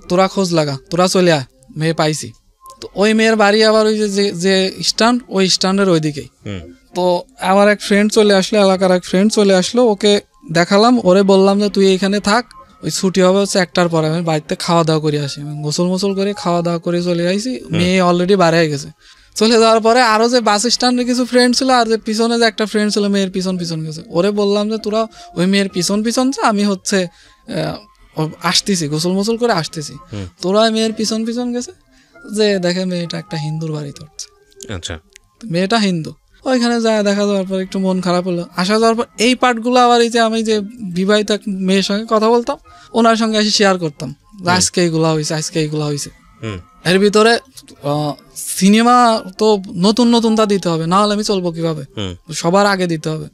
তোরা খোঁজ লাগা, তোরা চলে আয়, মেয়ে পাইছি। তো ওই মেয়ের বাড়ি আবার ওই যে স্ট্যান্ড, ওই স্ট্যান্ডের ওইদিকেই। তো আমার এক ফ্রেন্ড চলে আসলো, এলাকার এক ফ্রেন্ড চলে আসলো, ওকে দেখালাম, ওরে বললাম যে তুই এখানে থাক, ওই ছুটি হবে হচ্ছে 1টার পরে, আমি বাড়িতে খাওয়া দাওয়া করে আসি। আমি গোসল করে খাওয়া দাওয়া করে চলে আসি, মেয়ে অলরেডি বাইরে হয়ে গেছে। চলে যাওয়ার পরে আরও যে বাস স্ট্যান্ডে কিছু ফ্রেন্ড ছিল, আর যে পিছনে যে একটা ফ্রেন্ড ছিল মেয়ের পিছন পিছন গেছে, ওরে বললাম যে তোরা ওই মেয়ের পিছন পিছন যা, আমি হচ্ছে আসতেছি, গোসল করে আসতেছি। তোরা মেয়ের পিছন পিছন গেছে, যে দেখে মেয়েটা একটা হিন্দুর বাড়িতে উঠছে। আচ্ছা, মেয়েটা হিন্দু। ওইখানে যায়, দেখা যাওয়ার পর একটু মন খারাপ হলো। আসা যাওয়ার পর এই পার্টগুলো আবার এই যে আমি যে বিবাহিত মেয়ের সঙ্গে কথা বলতাম, ওনার সঙ্গে এসে শেয়ার করতাম, আজকে এইগুলা হয়েছে, আজকে এইগুলা হয়েছে। এর ভিতরে সিনেমা তো নতুন তা দিতে হবে, না হলে আমি চলবো কিভাবে, সবার আগে দিতে হবে।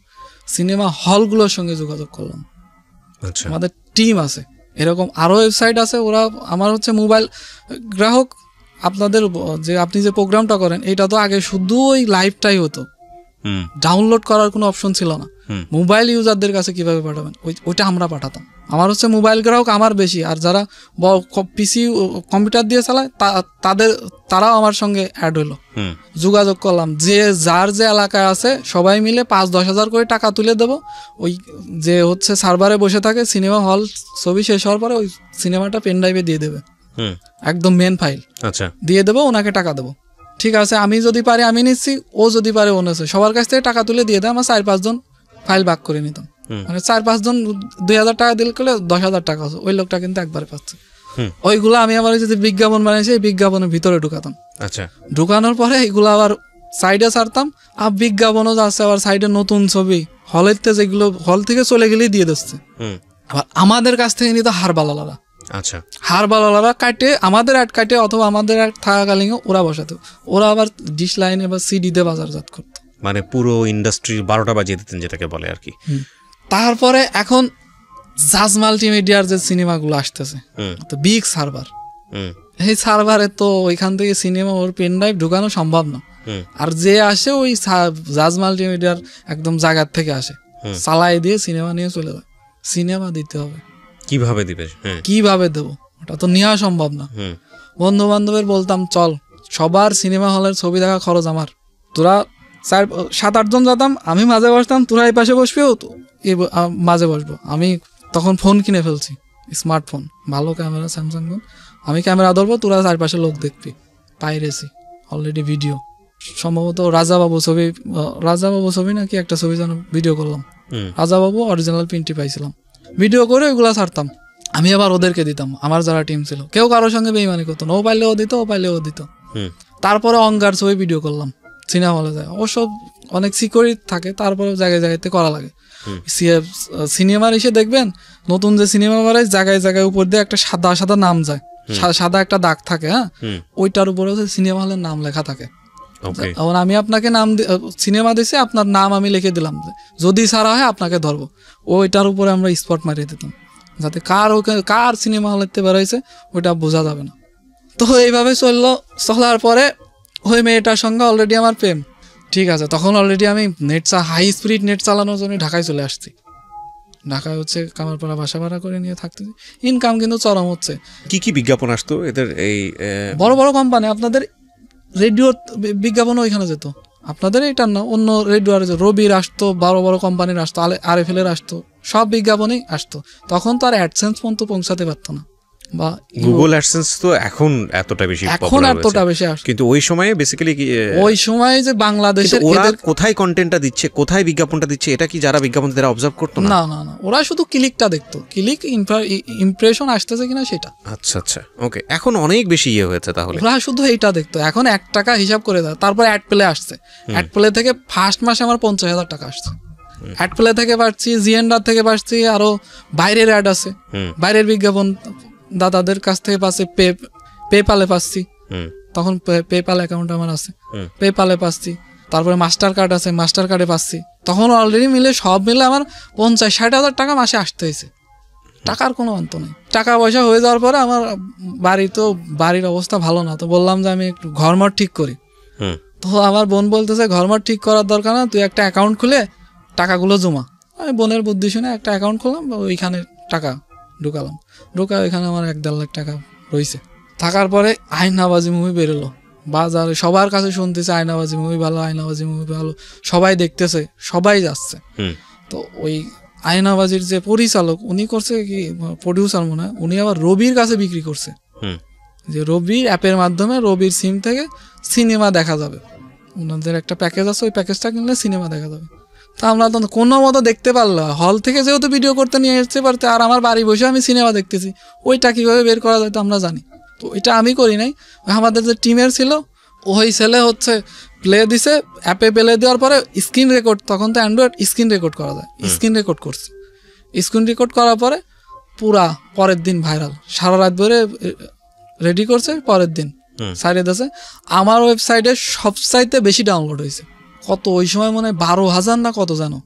সিনেমা হলগুলোর সঙ্গে যোগাযোগ করলাম, আমাদের টিম আছে, এরকম আরো ওয়েবসাইট আছে, ওরা আমার হচ্ছে মোবাইল গ্রাহক। আপনাদের যে আপনি যে প্রোগ্রামটা করেন, এটা তো আগে শুধু ওই লাইভটাই হতো, ডাউনলোড করার কোনো অপশন ছিল না। মোবাইল ইউজারদের কাছে কিভাবে পাঠাবেন, ওইটা আমরা পাঠাতাম। আমার হচ্ছে মোবাইল গ্রাহক আমার বেশি, আর যারা পিসি কম্পিউটার দিয়ে চালায় তারাও আমার সঙ্গে অ্যাড হলো। যোগাযোগ করলাম, যে যার যে এলাকায় আছে সবাই মিলে 5-10 হাজার করে টাকা তুলে দেবো। ওই যে হচ্ছে সার্ভারে বসে থাকে, সিনেমা হল ছবি শেষ হওয়ার পরে ওই সিনেমাটা পেন ড্রাইভে দিয়ে দেবে, একদম মেন ফাইল দিয়ে দেবো, ওনাকে টাকা দেবো। ঠিক আছে, আমি যদি পারি আমি নিচ্ছি, ও যদি পারে ও নিচ্ছে, সবার কাছ থেকে টাকা তুলে দিয়ে দেয়। আমার 4-5 জন ফাইল ভাগ করে নিতাম, মানে 4-5 জন 2,000 টাকা দিলে 10,000 টাকা আছে, ওই লোকটা কিন্তু একবারে পাচ্ছে। ওইগুলো আমি আবার যদি বিজ্ঞাপন বানিয়েছি, এই বিজ্ঞাপনের ভিতরে ঢুকাতাম। ঢুকানোর পরে এইগুলো আবার সাইডে ছাড়তাম, আর বিজ্ঞাপনও যাচ্ছে আবার সাইডে, নতুন ছবি হলের যেগুলো হল থেকে চলে গেলেই দিয়ে দিচ্ছে। আবার আমাদের কাছ থেকে নিত হারবালালারা, হারবালালারা কাটে আমাদের অ্যাড কাটে, অথবা আমাদের অ্যাড থাকাকালীন ওরা বসাতো, ওরা আবার ডিশ লাইনে বা সিডিতে বাজারজাত করতো, মানে পুরো ইন্ডাস্ট্রির 12টা বাজিয়ে দিতেন, যেটাকে বলে আর কি। তারপরে এখন জাজ মাল্টিমিডিয়ার যে সিনেমাগুলো আসতেছে, তো বিগ সার্ভার, এই সার্ভারে তো ওইখান থেকে সিনেমা ওর পেন ড্রাইভ ঢুকানো সম্ভব না। আর যে আসে ওই জাজ মাল্টিমিডিয়ার একদম জায়গার থেকে আসে, চালাই দিয়ে সিনেমা নিয়ে চলে যায়। সিনেমা দিতে হবে, কিভাবে দিবে, কিভাবে দেবো, ওটা তো নেওয়া সম্ভব না। বন্ধু বান্ধবের বলতাম চল, সবার সিনেমা হলের ছবি দেখা খরচ আমার, তোরা 7-8 জন যেতাম, আমি মাঝে বসতাম, তোরা এই পাশে বসবি, মাঝে বসবো। আমি তখন ফোন কিনে ফেলছি, স্মার্টফোন, ভালো ক্যামেরা, স্যামসাং ফোন। আমি ক্যামেরা ধরবো, তোরা চারপাশে লোক দেখবি, পাইরেছি অলরেডি ভিডিও। সম্ভবত রাজাবাবু ছবি নাকি একটা ছবি যেন ভিডিও করলাম, রাজাবাবু অরিজিনাল প্রিন্টটি পাইছিলাম, ভিডিও করে ওইগুলা ছাড়তাম। আমি আবার ওদেরকে দিতাম, আমার যারা টিম ছিল, কেউ কারোর সঙ্গে বেইমানি করতো না, ও পাইলেও দিত, ও পাইলেও দিত। তারপরে অঙ্গার ছবি ভিডিও করলাম, সিনেমা হলে যায়, অবশ্য অনেক সিকিউরিটি থাকে, তারপরে জায়গায় জায়গাতে করা লাগে। সিনেমার এসে দেখবেন নতুন যে সিনেমা বাড়ায়, জায়গায় জায়গায় উপর দিয়ে একটা সাদা সাদা নাম যায়, সাদা একটা দাগ থাকে, হ্যাঁ, ওইটার উপরে হচ্ছে সিনেমা হলের নাম লেখা থাকে। এখন আমি আপনাকে সিনেমা দিছি, আপনার নাম আমি লিখে দিলাম, যদি ছাড়া হয় আপনাকে ধরবো, ওইটার উপরে আমরা স্পট মারিয়ে দিতাম, যাতে কার সিনেমা হলেতে বেরোয়েছে ওইটা বোঝা যাবে না। তো এইভাবে চলার পরে ওই মেয়েটার সঙ্গে অলরেডি আমার প্রেম, ঠিক আছে। তখন অলরেডি আমি হাই স্পিড নেট চালানোর জন্য ঢাকায় চলে আসছি। ঢাকায় হচ্ছে কামারপাড়া বাসা ভাড়া করে নিয়ে থাকতেছি, ইনকাম কিন্তু চরম হচ্ছে। কি কি বিজ্ঞাপন আসতো এদের? এই বড় বড় কোম্পানি, আপনাদের রেডিও বিজ্ঞাপন ওইখানে যেত, আপনাদের এটা না, অন্য রেডিও আর রবির আসতো, বড় বড় কোম্পানির আসতো, RFL-এর আসতো, সব বিজ্ঞাপনই আসতো। তখন তো আর অ্যাডসেন্স পর্যন্ত পৌঁছাতে পারতো না, বা গুগল অ্যাডসেন্স তো এখন এতটা বেশি এখন popular এতটা হয়েছে। বেশি আসতো। কিন্তু ওই সময়ে বেসিক্যালি ওই সময় যে বাংলাদেশের ওরা এদের কোথায় কন্টেন্টটা দিচ্ছে, কোথায় বিজ্ঞাপনটা দিচ্ছে, এটা কি যারা বিজ্ঞাপন তারা অবজার্ভ করতো না? না না না, ওরা শুধু ক্লিকটা দেখতো, ক্লিক ইমপ্রেশন আসতেছে কিনা সেটা। আচ্ছা আচ্ছা, ওকে। এখন অনেক বেশি ইয়ে হয়েছে তাহলে। ওরা শুধু এইটা দেখতো। এখন 1 টাকা হিসাব করে দেয়। তারপর অ্যাড প্লে আসছে, অ্যাড প্লে থেকে ফার্স্ট মাসে আমার 50,000 টাকা আসছে। অ্যাড প্লে থেকে পাচ্ছি, জিএনডার থেকে পাচ্ছি, আরো বাইরের অ্যাড আছে, বাইরের বিজ্ঞাপন দাদাদের কাছ থেকে পাচ্ছি, পেপালে পাচ্ছি, তখন পেপাল অ্যাকাউন্ট আমার আছে, পেপালে পাচ্ছি। তারপরে মাস্টার কার্ড আছে, মাস্টার কার্ডে পাচ্ছি। তখন অলরেডি মিলে সব মিলে আমার 50-60 হাজার টাকা মাসে আসতে হয়েছে। টাকার কোনো অন্ত নেই। টাকা পয়সা হয়ে যাওয়ার পরে আমার বাড়ির অবস্থা ভালো না, তো বললাম যে আমি একটু ঘরমর ঠিক করি। তো আমার বোন বলতেছে ঘরমর ঠিক করার দরকার না, তুই একটা অ্যাকাউন্ট খুলে টাকাগুলো জমা। আমি বোনের বুদ্ধি শুনে একটা অ্যাকাউন্ট খুললাম, ওইখানে টাকা ঢুকালাম। ওইখানে আমার 1-1.5 লাখ টাকা রয়েছে। থাকার পরে আয়নাবাজি মুভি বেরোলো বাজারে, সবার কাছে শুনতেছে আয়নাবাজি মুভি ভালো, আয়নাবাজি মুভি ভালো, সবাই দেখতেছে, সবাই যাচ্ছে। তো ওই আয়নাবাজির যে পরিচালক, উনি করছে কি, প্রডিউসার মনে হয়, উনি আবার রবির কাছে বিক্রি করছে, যে রবির অ্যাপের মাধ্যমে রবির সিম থেকে সিনেমা দেখা যাবে। ওনাদের একটা প্যাকেজ আছে, ওই প্যাকেজটা কিনলে সিনেমা দেখা যাবে। তা আমরা তো কোনো মতো দেখতে পারলো, হল থেকে যেহেতু ভিডিও করতে নিয়ে আসতে পারতে, আর আমার বাড়ি বসে আমি সিনেমা দেখতেছি, ওইটা কীভাবে বের করা যায় তো আমরা জানি। তো এটা আমি করি নাই, আমাদের যে টিমের ছিল ওই ছেলে হচ্ছে প্লে দিছে, অ্যাপে প্লে দেওয়ার পরে স্ক্রিন রেকর্ড, তখন তো অ্যান্ড্রয়েড স্ক্রিন রেকর্ড করা যায়, স্ক্রিন রেকর্ড করছে। স্ক্রিন রেকর্ড করার পরে পুরা পরের দিন ভাইরাল, সারা রাত ধরে রেডি করছে, পরের দিন সাইডে দিয়েছে। আমার ওয়েবসাইটে সবচাইতে বেশি ডাউনলোড হয়েছে। কত ওই সময় মনে হয় 12,000 না কত জানো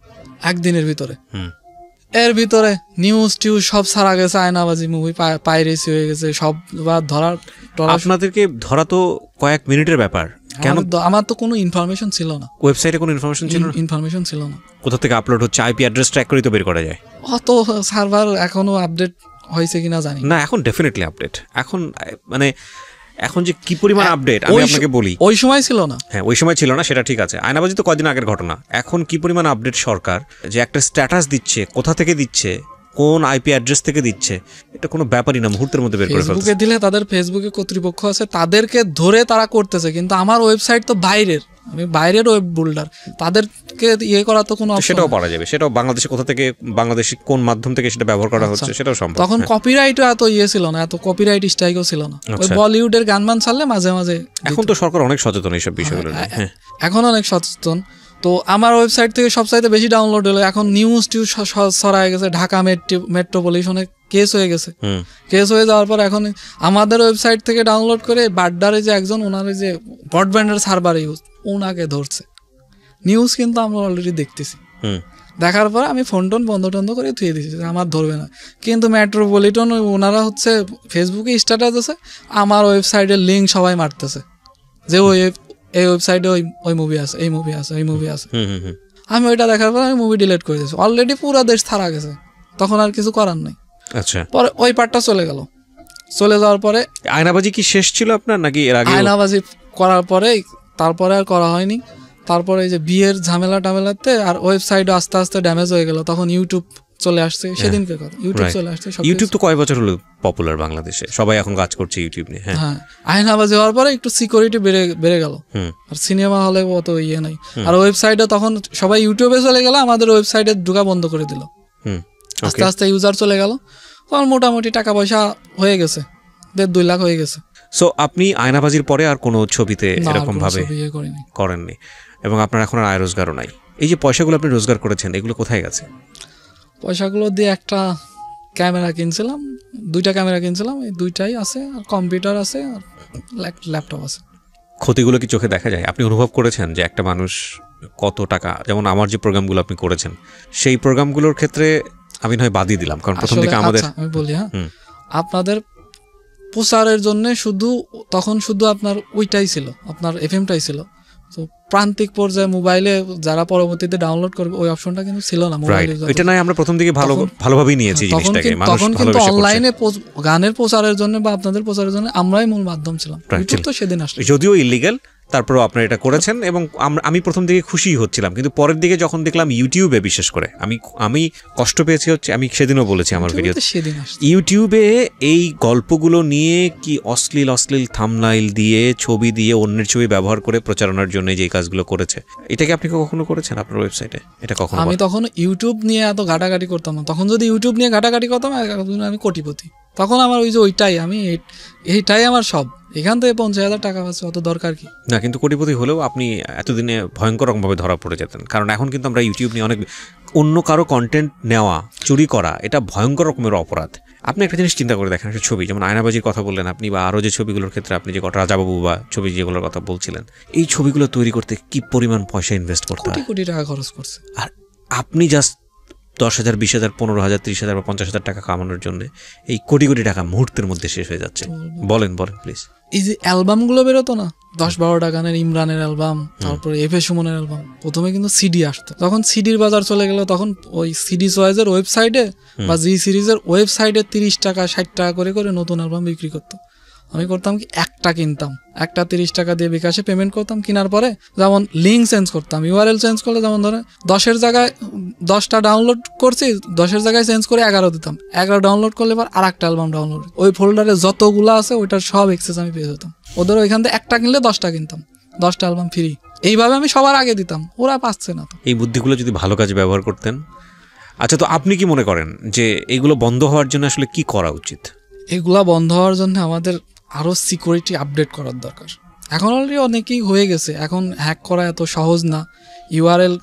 একদিনের ভিতরে। এর ভিতরে নিউজ টিউজ সব সারা গেছে, আয়নাবাজি মুভি পাইরেসি হয়ে গেছে সব। ধরার আপনাদেরকে ধরা তো কয়েক মিনিটের ব্যাপার, কেন? আমার তো কোনো ইনফরমেশন ছিল না, ওয়েবসাইটে কোনো ইনফরমেশন ছিল না, ইনফরমেশন ছিল না। কোথা থেকে আপলোড হচ্ছে, আইপি অ্যাড্রেস ট্র্যাক করেই তো বের করা যায়। অত সার্ভার এখনো আপডেট হয়েছে কিনা জানি না, এখন ডেফিনেটলি আপডেট। এখন মানে এখন যে কি পরিমাণ আপডেট আমি আপনাকে বলি, ওই সময় ছিল না। হ্যাঁ, ওই সময় ছিল না, সেটা ঠিক আছে। আয়নাবাজি তো কয়দিন আগের ঘটনা। এখন কি পরিমাণ আপডেট সরকার, যে একটা স্ট্যাটাস দিচ্ছে, কোথা থেকে দিচ্ছে, কোন আইপি অ্যাড্রেস থেকে দিচ্ছে, এটা কোনো ব্যাপারই না, মুহূর্তের মধ্যে বের করে ফেলছে। ফেসবুকে দিলে তাদের ফেসবুকে কর্তৃপক্ষ আছে, তাদেরকে ধরে তারা করতেছে। কিন্তু আমার ওয়েবসাইট তো বাইরের, আমি বাইরের ওয়েব বিল্ডার, তাদেরকে ইয়ে করা তো কোনো অপশন। সেটাও পারা যাবে, সেটাও বাংলাদেশে কোথা থেকে, বাংলাদেশি কোন মাধ্যম থেকে সেটা ব্যবহার করা হচ্ছে সেটাও সম্ভব। তখন কপিরাইটও এত ইয়ে ছিল না, এত কপিরাইট স্ট্রাইকও ছিল না। ওই বলিউডের গানমান ছাড়লে মাঝে মাঝে। এখন তো সরকার অনেক সচেতন এইসব বিষয়গুলো নিয়ে, এখন অনেক সচেতন। তো আমার ওয়েবসাইট থেকে সবচাইতে বেশি ডাউনলোড হলো। এখন নিউজ টিউজ ছড়ায় গেছে, ঢাকা মেট্রোপলিটনে কেস হয়ে গেছে। কেস হয়ে যাওয়ার পর এখন আমাদের ওয়েবসাইট থেকে ডাউনলোড করে বাড্ডারে যে একজন, ওনার যে ব্রডব্যান্ডের সার্ভার ইউজ, ওনাকে ধরছে। নিউজ কিন্তু আমরা অলরেডি দেখতেছি। দেখার পর আমি ফোন টোন বন্ধ টন্ধ করে থুয়ে দিয়েছি, আমার ধরবে না। কিন্তু মেট্রোপলিটন ওনারা হচ্ছে ফেসবুকে স্ট্যাটাস আছে, আমার ওয়েবসাইটের লিঙ্ক সবাই মারতেছে, যে এই ওয়েবসাইটে ওই মুভি আছে, এই মুভি আছে, এই মুভি আছে। আমি ওইটা দেখার পর আমি মুভি ডিলিট করে দিয়েছি। অলরেডি পুরো দেশ ছাড়া গেছে, তখন আর কিছু করার নেই। আচ্ছা, পরে ওই পার্টটা চলে গেল। চলে যাওয়ার পরে আয়নাবাজি কি শেষ ছিল আপনার, নাকি এর আগে? আয়নাবাজি করার পরে তারপরে আর করা হয়নি। তারপরে এই যে বিয়ের ঝামেলা টামেলাতে আর ওয়েবসাইটও আস্তে আস্তে ড্যামেজ হয়ে গেল। তখন ইউটিউব চলে আসছে, সেদিনকে কথা, ইউটিউব চলে আসছে। ইউটিউব তো কয় বছর হলো পপুলার বাংলাদেশে, সবাই এখন কাজ করছে ইউটিউব নিয়ে। হ্যাঁ, আয়নাবাজি হওয়ার পরে একটু সিকিউরিটি বেড়ে গেল, আর সিনেমা হলে অত ইয়ে নাই। আর ওয়েবসাইটে তখন সবাই ইউটিউবে চলে গেল, আমাদের ওয়েবসাইটে ঢোকা বন্ধ করে দিল। আস্তে আস্তে ইউজার চলে গেল, তখন মোটামুটি টাকা পয়সা হয়ে গেছে, 1.5-2 লাখ হয়ে গেছে। সো আপনি আয়নাবাজির পরে আর কোনো ছবিতে এরকম ভাবে করেননি, এবং আপনার এখন আর আয় রোজগারও নাই। এই যে পয়সাগুলো আপনি রোজগার করেছেন, এগুলো কোথায় গেছে? পয়সাগুলো দিয়ে একটা ক্যামেরা কিনছিলাম, 2টা ক্যামেরা কিনছিলাম, এই 2টাই আছে, আর কম্পিউটার আছে, আর ল্যাপটপ আছে। ক্ষতিগুলো কি চোখে দেখা যায়? আপনি অনুভব করেছেন যে একটা মানুষ কত টাকা, যেমন আমার যে প্রোগ্রামগুলো আপনি করেছেন, সেই প্রোগ্রামগুলোর ক্ষেত্রে আমি নয় বাদই দিলাম, কারণ প্রথম দিকে আমাদের, আমি বলি, হ্যাঁ, আপনাদের প্রচারের জন্য তখন শুধু আপনার ওইটাই ছিল, আপনার এফএমটাই ছিল। তো প্রান্তিক পর্যায়ে মোবাইলে যারা পরবর্তীতে ডাউনলোড করবে ওই অপশনটা কিন্তু ছিল না মোবাইলে। এটা নয়, আমরা প্রথম দিকে ভালোভাবেই নিয়েছি জিনিসটাকে, তখন কিন্তু অনলাইনে গানের প্রচারের জন্য বা আপনাদের প্রচারের জন্য আমরাই মূল মাধ্যম ছিলাম। ইউটিউব তো সেদিন আসলো, যদিও ইলিগাল, তারপরেও আপনারা এটা করেছেন এবং আমি প্রথম দিকে খুশি হচ্ছিলাম, কিন্তু পরের দিকে যখন দেখলাম ইউটিউবে, বিশেষ করে আমি কষ্ট পেয়েছি হচ্ছে, আমি সেদিনও বলেছি আমার ভিডিওতে, সেদিন আসছে ইউটিউবে এই গল্পগুলো নিয়ে কি অশ্লীল থাম্বনেইল দিয়ে, ছবি দিয়ে, অন্যের ছবি ব্যবহার করে প্রচারণার জন্য যে কাজগুলো করেছে, এটা কি আপনি কখনো করেছেন আপনার ওয়েবসাইটে? এটা কখনো? আমি তখন ইউটিউব নিয়ে এত ঘাটাঘাটি করতাম না। তখন যদি ইউটিউব নিয়ে ঘাটাঘাটি করতাম আমি কোটিপতি। তখন আমার ওই যে ওইটাই, আমি এইটাই আমার সব, এখান থেকে 50,000 টাকা পাচ্ছে, অত দরকার কি না। কিন্তু কোটিপতি হলেও আপনি এতদিনে ভয়ঙ্কর রকমভাবে ধরা পড়ে যেতেন, কারণ এখন কিন্তু আমরা ইউটিউব নিয়ে অনেক, অন্য কারো কন্টেন্ট নেওয়া, চুরি করা, এটা ভয়ঙ্কর রকমের অপরাধ। আপনি একটা জিনিস চিন্তা করে দেখেন, একটা ছবি যেমন আয়নাবাজির কথা বললেন আপনি, বা আরও যে ছবিগুলোর ক্ষেত্রে আপনি যে রাজাবাবু বা ছবি যেগুলোর কথা বলছিলেন, এই ছবিগুলো তৈরি করতে কি পরিমাণ পয়সা ইনভেস্ট করতে হয়, কোটি টাকা খরচ করছে। আর আপনি জাস্ট 10,000, 20,000, 15,000, 30,000 বা 50,000 টাকা কামানোর জন্য এই কোটি কোটি টাকা মুহূর্তের মধ্যে শেষ হয়ে যাচ্ছে। বলেন প্লিজ। এই যে অ্যালবামগুলো বেরোতো না, 10-12 গানের, ইমরানের অ্যালবাম, তারপরে এফ এ সুমনের অ্যালবাম, প্রথমে কিন্তু সিডি আসতো। তখন সিডির বাজার চলে গেল, তখন ওই সিডি চয়েসের ওয়েবসাইটে বা জি সিরিজের ওয়েবসাইটে 30 টাকা 60 টাকা করে করে নতুন অ্যালবাম বিক্রি করতো। আমি করতাম কি, একটা কিনতাম, একটা 30 টাকা দিয়ে বিকাশে পেমেন্ট করতাম। কেনার পরে যেমন লিঙ্ক চেঞ্জ করতাম, ইউআরএল চেঞ্জ করলে, যেমন ধরে 10-এর জায়গায় 10টা ডাউনলোড করছি, 10-এর জায়গায় চেঞ্জ করে 11 দিতাম, 11 ডাউনলোড করলে এবার আর একটা অ্যালবাম ডাউনলোড, ওই ফোল্ডারে যতগুলো আছে ওইটার সব এক্সেস আমি পেয়ে যেতাম। ওদের ওইখান থেকে একটা কিনলে 10টা কিনতাম, 10টা অ্যালবাম ফ্রি। এইভাবে আমি সবার আগে দিতাম, ওরা পাচ্ছে না। তো এই বুদ্ধিগুলো যদি ভালো কাজে ব্যবহার করতেন। আচ্ছা, তো আপনি কি মনে করেন যে এগুলো বন্ধ হওয়ার জন্য আসলে কি করা উচিত? এগুলা বন্ধ হওয়ার জন্য আমাদের আরও সিকিউরিটি আপডেট করার দরকার। এখন অলরেডি অনেকেই হয়ে গেছে, এখন হ্যাক করা এত সহজ না। ইউআরএল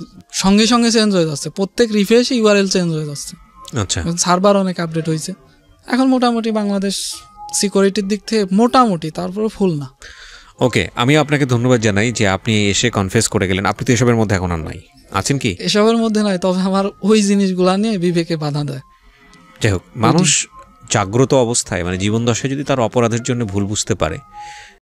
সঙ্গে সঙ্গে চেঞ্জ হয়ে যাচ্ছে, প্রত্যেক রিফ্রেশে ইউআরএল চেঞ্জ হয়ে যাচ্ছে। আচ্ছা, সার্ভার অনেক আপডেট হয়েছে। এখন মোটামুটি বাংলাদেশ সিকিউরিটির দিক থেকে মোটামুটি, তারপরে ফুল না। ওকে, আমি আপনাকে ধন্যবাদ জানাই যে আপনি এসে কনফেস করে গেলেন। আপনি তো এসবের মধ্যে এখন আর নাই, আছেন কি? এসবের মধ্যে নাই, তবে আমার ওই জিনিসগুলা নিয়ে বিবেকে বাধা দেয়। যাই হোক, মানুষ জাগ্রত অবস্থায়, মানে জীবন দশায় যদি তার অপরাধের জন্য ভুল বুঝতে পারে,